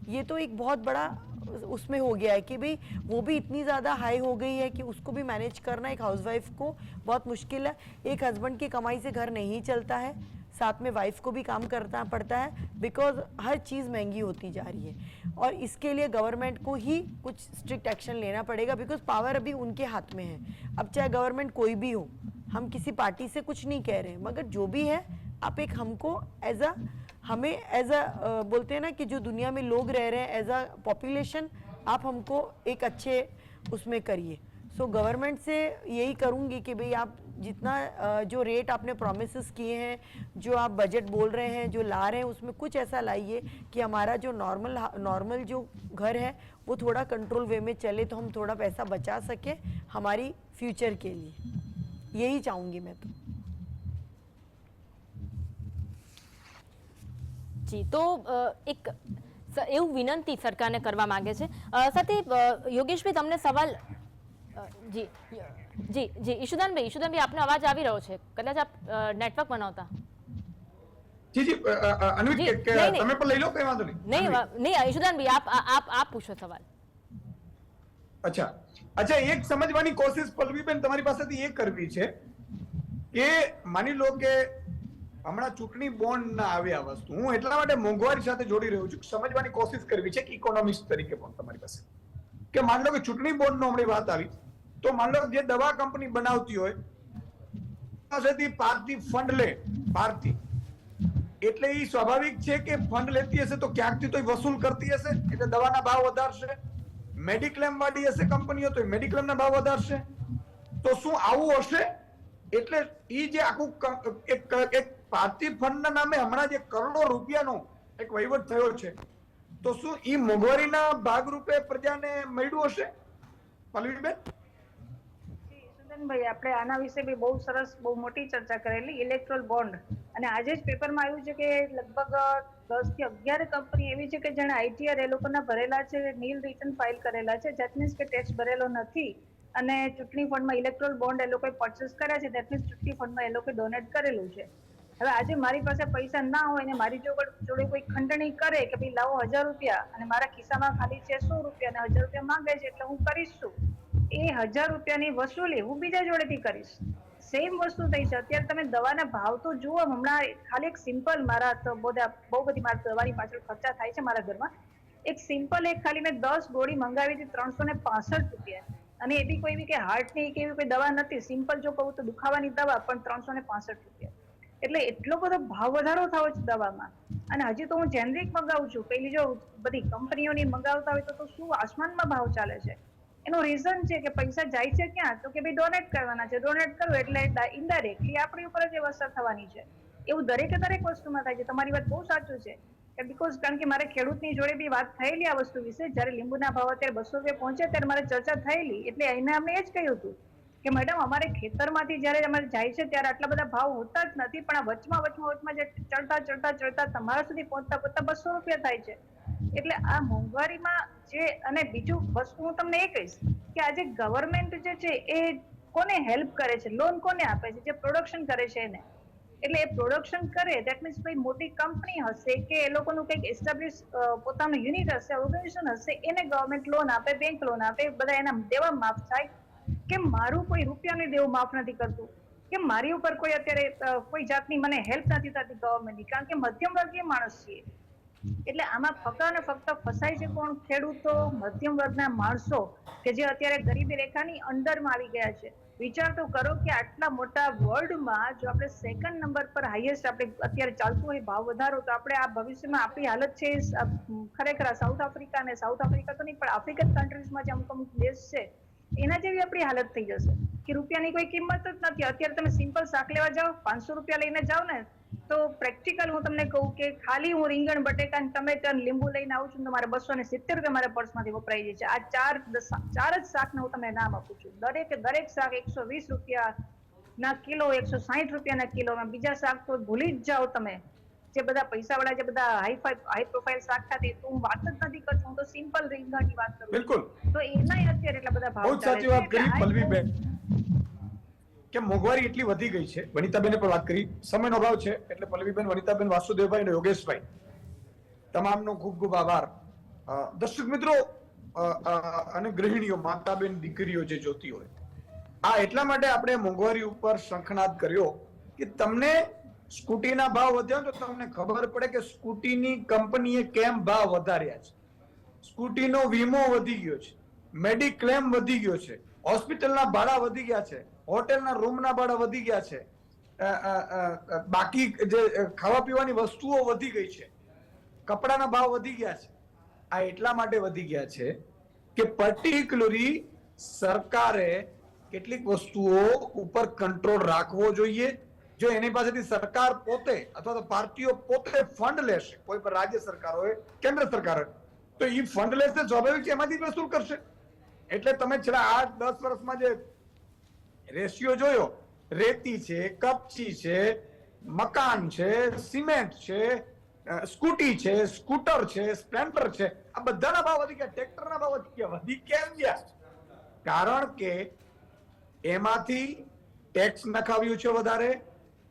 ये तो एक बहुत बड़ा उसमें हो गया है कि भाई वो भी इतनी ज़्यादा हाई हो गई है कि उसको भी मैनेज करना एक हाउसवाइफ को बहुत मुश्किल है. एक हस्बैंड की कमाई से घर नहीं चलता है, साथ में वाइफ को भी काम करना पड़ता है, बिकॉज हर चीज़ महंगी होती जा रही है. और इसके लिए गवर्नमेंट को ही कुछ स्ट्रिक्ट एक्शन लेना पड़ेगा, बिकॉज पावर अभी उनके हाथ में है. अब चाहे गवर्नमेंट कोई भी हो, हम किसी पार्टी से कुछ नहीं कह रहे हैं, मगर जो भी है आप एक हमको हमें एज अ बोलते हैं ना कि जो दुनिया में लोग रह रहे हैं एज अ पॉपुलेशन, आप हमको एक अच्छे उसमें करिए. सो गवर्नमेंट से यही करूँगी कि भाई आप जितना जो रेट आपने प्रोमिसेस किए हैं, जो आप बजट बोल रहे हैं, जो ला रहे हैं, उसमें कुछ ऐसा लाइए कि हमारा जो नॉर्मल जो घर है वो थोड़ा कंट्रोल वे में चले, तो हम थोड़ा पैसा बचा सके हमारी फ्यूचर के लिए. यही चाहूँगी मैं तो. જી, તો એક એવું વિનંતી સરકારને કરવા માંગે છે. સાથે યોગેશભાઈ તમને સવાલ, જી જી જી ઈશુદાનભાઈ આપનો અવાજ આવી રહ્યો છે, કદાચ આપ નેટવર્ક બનાવતા. જી જી અન્વિત, તમે પણ લઈ લો, કઈ વાંધો નહીં. નહીં ઈશુદાનભાઈ આપ પૂછો સવાલ. અચ્છા, એક સમજવાની કોશિશ પલ્લવીબેન તમારી પાસેથી એ કરવી છે કે માની લો કે હમણાં ચૂંટણી બોન્ડ ના આવ્યા વસ્તુ, હું એટલા માટે મોંઘવારી સાથે જોડી રહ્યો છું, સમજવાની કોશિશ કરવી છે કે ઇકોનોમિસ્ટ તરીકે પણ તમારી પાસે કે માન લો કે ચૂંટણી બોન્ડ નો હમણાં વાત આવી, તો માન લો જે દવા કંપની બનાવતી હોય પાસેથી પારથી ફંડ લે, પારથી એટલે એ સ્વાભાવિક છે કે ફંડ લેતી હશે તો ક્યાંકથી તો વસૂલ કરતી હશે, એટલે દવાના ભાવ વધારશે. મેડિક્લેમ વાળી હશે કંપનીઓ તો મેડિક્લેમના ભાવ વધારશે. તો શું આવું હશે? એટલે એ જે આખું એક પાર્ટી ફંડના નામે હમણાં જે કરોડો રૂપિયાનો એક વહીવટ થયો છે, તો શું એ મોંઘવારીના ભાગરૂપે પ્રજાને મળ્યું હશે? પલ્લવીબેન, ભાઈ આપણે આના વિશે બી બહુ સરસ બહુ મોટી ચર્ચા કરેલી, ઇલેક્ટ્રોલ બોન્ડ. અને આજે જ પેપરમાં આવ્યું છે કે લગભગ 10 થી 11 કંપની એવી છે કે જેણે આઈટીઆર એ લોકોના ભરેલા છે, નીલ રિટર્ન ફાઇલ કરેલા છે, ધેટ મીન્સ કે ટેક્સ ભરેલો નથી, અને ચૂંટણી ફંડમાં ઇલેક્ટ્રોલ બોન્ડ એ લોકોએ પરચેસ કર્યા છે, ધેટ મીન્સ ચૂંટણી ફંડમાં એ લોકોએ ડોનેટ કરેલું છે. હવે આજે મારી પાસે પૈસા ના હોય ને મારી જોડે કોઈ ખંડણી કરે કે ભાઈ લાવો 1000 રૂપિયા અને મારા ખિસ્સામાં ખાલી છે 100 રૂપિયા અને 1000 રૂપિયા માંગે છે એટલે હું કરીશ શું? એ 1000 રૂપિયાની વસૂલી હું બીજા જોડેથી કરીશ. સેમ વસ્તુ થઈ છે. અત્યારે તમે દવાના ભાવ તો જુઓ, હમણાં ખાલી એક સિમ્પલ, મારા તો બહુ બધી મારી દવાની પાછળ ખર્ચા થાય છે મારા ઘરમાં. એક સિમ્પલ ખાલી મેં 10 ગોળી મંગાવી હતી 365 રૂપિયા, અને એ બી કોઈ બી કે હાર્ટની કે એવી કોઈ દવા નથી, સિમ્પલ જો કહું તો દુખાવાની દવા, પણ 365 રૂપિયા. એટલે એટલો બધો ભાવ વધારો થયો છે દવામાં. અને હજી તો હું જેનરિક મંગાવું છું, પેલી જો બધી કંપનીઓની મંગાવતા હોય તો શું આસમાનમાં ભાવ ચાલે છે. એનું રીઝન છે કે પૈસા જાય છે ક્યાં? તો કે ભાઈ ડોનેટ કરવાના છે, ડોનેટ કરવું એટલે ઇનડાયરેક્ટલી આપણી ઉપર જ અસર થવાની છે. એવું દરેક વસ્તુમાં થાય છે. તમારી વાત બહુ સાચું છે કે કારણ કે મારે ખેડૂતની જોડે બી વાત થયેલી આ વસ્તુ વિશે, જ્યારે લીંબુના ભાવ અત્યારે 200 રૂપિયા પહોંચે ત્યારે મારે ચર્ચા થયેલી, એટલે એને અમે એ જ કહ્યું હતું કે મેડમ અમારે ખેતરમાંથી જ્યારે અમારે જાય છે ત્યારે આટલા બધા ભાવ હોતા જ નથી, પણ આ વચમાં જે ચડતા તમારા સુધી પહોંચતા 200 રૂપિયા થાય છે. એટલે આ મોંઘવારીમાં જે, અને બીજું વસ્તુ હું તમને એ કહીશ કે આજે ગવર્મેન્ટ જે છે એ કોને હેલ્પ કરે છે, લોન કોને આપે છે? જે પ્રોડક્શન કરે છે એને. એટલે એ પ્રોડક્શન કરે, ધેટ મીન્સ કોઈ મોટી કંપની હશે કે એ લોકોનું કંઈક એસ્ટાબ્લિશ પોતાનું યુનિટ હશે, ઓર્ગેનાઇઝેશન હશે, એને ગવર્મેન્ટ લોન આપે, બેંક લોન આપે, બધા એના દેવા માફ થાય. કે મારું કોઈ રૂપિયાનું દેવું માફ નથી કરતું, કે મારી ઉપર કોઈ અત્યારે કોઈ જાતની મને હેલ્પ નથી થતી ગવર્મેન્ટની, કારણ કે મધ્યમ વર્ગીય માણસ છીએ. એટલે આમાં ફક્ત અને ફક્ત ફસાય છે કોણ? ખેડૂતો, મધ્યમ વર્ગના માણસો કે જે અત્યારે ગરીબી રેખાની અંદરમાં આવી ગયા છે. વિચાર તો કરો કે આટલા મોટા વર્લ્ડમાં જો આપણે 2nd નંબર પર હાઈએસ્ટ આપણે અત્યારે ચાલતું હોય ભાવ વધારો, તો આપણે આ ભવિષ્યમાં આપણી હાલત છે ખરેખર સાઉથ આફ્રિકા તો નહીં પણ આફ્રિકન કન્ટ્રીઝમાં જે અમુક દેશ છે એના જેવી આપણી હાલત થઈ જશે કે રૂપિયાની કોઈ કિંમત જ નથી. અત્યારે તમે સિમ્પલ શાક લેવા જાઓ, 500 રૂપિયા લઈને જાઓ ને, તો પ્રેક્ટિકલ હું તમને કહું કે ખાલી હું રીંગણ, બટેકા, ટમેટા, લીંબુ લઈને આવું છું તો મારે 270 રૂપિયા મારા પર્સમાંથી વપરાઈ જાય છે. આ ચાર જ શાકના હું તમને નામ આપું છું. દરેક શાક 120 રૂપિયા ના કિલો, 160 રૂપિયાના કિલો. બીજા શાક તો ભૂલી જ જાઓ તમે, જે બધા પૈસાવાળા, જે બધા હાઈ પ્રોફાઇલ શાક ખાતી, તો હું વાત જ નથી કરતો, હું તો સિમ્પલ રીંગણની વાત કરું. બિલકુલ. તો એનાય અત્યારે એટલા બધા ભાવ બહુ સાચી વાત કરી પલ્લવીબેન કે મોંઘવારી એટલી વધી ગઈ છે. વનિતાબેને પણ વાત કરી, સમયનો અભાવ છે એટલે પલ્લવીબેન, વનિતાબેન, વાસુદેવભાઈ અને યોગેશભાઈ, તમામનો ખૂબ ખૂબ આભાર. દર્શક મિત્રો અને ગૃહિણીઓ, માતાબેન, દીકરીઓ જે જોતી હોય, આ એટલા માટે આપણે મોંઘવારી ઉપર શંખનાદ કર્યો કે તમને સ્કૂટીના ભાવ વધ્યા તો તમને ખબર પડે કે સ્કૂટીની કંપનીએ કેમ ભાવ વધાર્યા છે. સ્કૂટીનો વીમો વધી ગયો છે, મેડિક્લેમ વધી ગયો છે, હોસ્પિટલના ભાડા વધી ગયા છે, હોટેલના રૂમના ભાડા વધી ગયા છે, બાકી જે ખાવા પીવાની વસ્તુઓ વધી ગઈ છે, કપડાના ભાવ વધી ગયા છે. આ એટલા માટે વધી ગયા છે કે પર્ટિક્યુલરલી સરકારે કેટલીક વસ્તુઓ ઉપર કંટ્રોલ રાખવો જોઈએ. જો એની પાસેથી સરકાર પોતે અથવા તો પાર્ટીઓ પોતે ફંડ લેશે, કોઈ પણ રાજ્ય સરકાર હોય, કેન્દ્ર સરકાર હોય, તો એ ફંડ લેશે, સ્વાભાવિક છે એમાંથી વસૂલ કરશે. એટલે તમે છેલ્લા 8-10 વર્ષમાં જે રેશિયો જોયો, રેતી છે, કપચી છે, મકાન છે, સિમેન્ટ છે, સ્કૂટી છે, સ્કૂટર છે, સ્પ્લેન્ડર છે, આ બધાના ભાવ વધી ગયા. ટ્રેક્ટરના ભાવ વધી ગયા. વધી કેમ ગયા? કારણ કે એમાંથી ટેક્સ નખાવ્યું છે વધારે,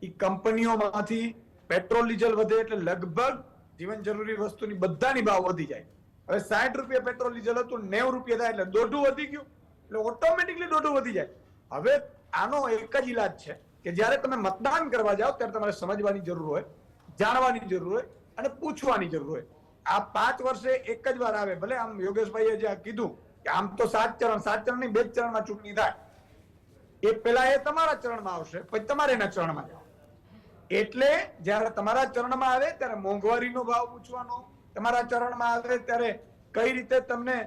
એ કંપનીઓમાંથી પેટ્રોલ ડીઝલ વધે એટલે લગભગ જીવન જરૂરી વસ્તુની બધાની ભાવ વધી જાય. હવે 60 રૂપિયા પેટ્રોલ ડીઝલ હતું, 90 રૂપિયા થાય એટલે દોઢું વધી ગયું, એટલે ઓટોમેટિકલી દોઢું વધી જાય. હવે આનો એક જ ઈલાજ છે કે જ્યારે તમે મતદાન કરવા જાઓ ત્યારે તમારે સમજવાની જરૂર હોય, જાણવાની જરૂર હોય અને પૂછવાની જરૂર હોય. આ 5 વર્ષે એક જ વાર આવે. ભલે આમ યોગેશભાઈએ જે કીધું કે આમ તો 7 ચરણ નહીં 2 ચરણમાં ચૂંટણી થાય, એ પેલા એ તમારા ચરણમાં આવશે, પછી તમારે એના ચરણમાં જાઓ. એટલે જ્યારે તમારા ચરણમાં આવે ત્યારે મોંઘવારીનો ભાવ પૂછવાનો, તમારા ચરણમાં આવે ત્યારે કઈ રીતે તમને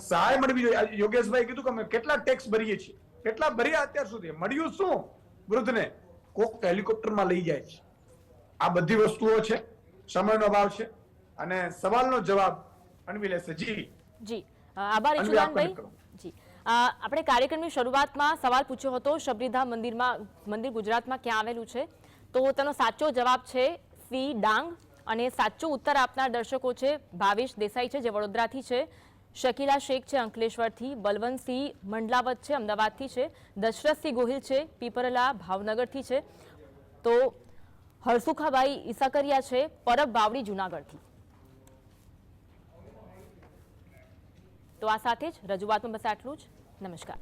સહાય મળવી જોઈએ. યોગેશભાઈ કીધું કે અમે કેટલા ટેક્સ ભરીએ છીએ, કેટલા ભર્યા અત્યાર સુધી, મળ્યું શું વૃદ્ધને? કોક હેલિકોપ્ટરમાં લઈ જાય છે. આ બધી વસ્તુઓ છે, સમયનો અભાવ છે અને સવાલનો જવાબ અન્વી લેશે. જી આભાર ઈશુદાનભાઈ. જી આપણે કાર્યક્રમની શરૂઆતમાં સવાલ પૂછ્યો હતો શબરીધામ મંદિર ગુજરાતમાં ક્યાં આવેલું છે, તો તેનો સાચો જવાબ છે સી ડાંગ, અને સાચો ઉત્તર આપનાર દર્શકો છે ભાવેશ દેસાઈ છે જે વડોદરાથી છે, શકીલા શેખ છે અંકલેશ્વરથી, બલવંતસિંહ મંડલાવત છે અમદાવાદથી છે, દશરથસિંહ ગોહિલ છે પીપરલા ભાવનગરથી છે, તો હરસુખાભાઈ ઈસાકરિયા છે પરબ વાવડી જુનાગઢથી. તો આ સાથે જ રજૂઆતમાં બસ આટલું જ. નમસ્કાર.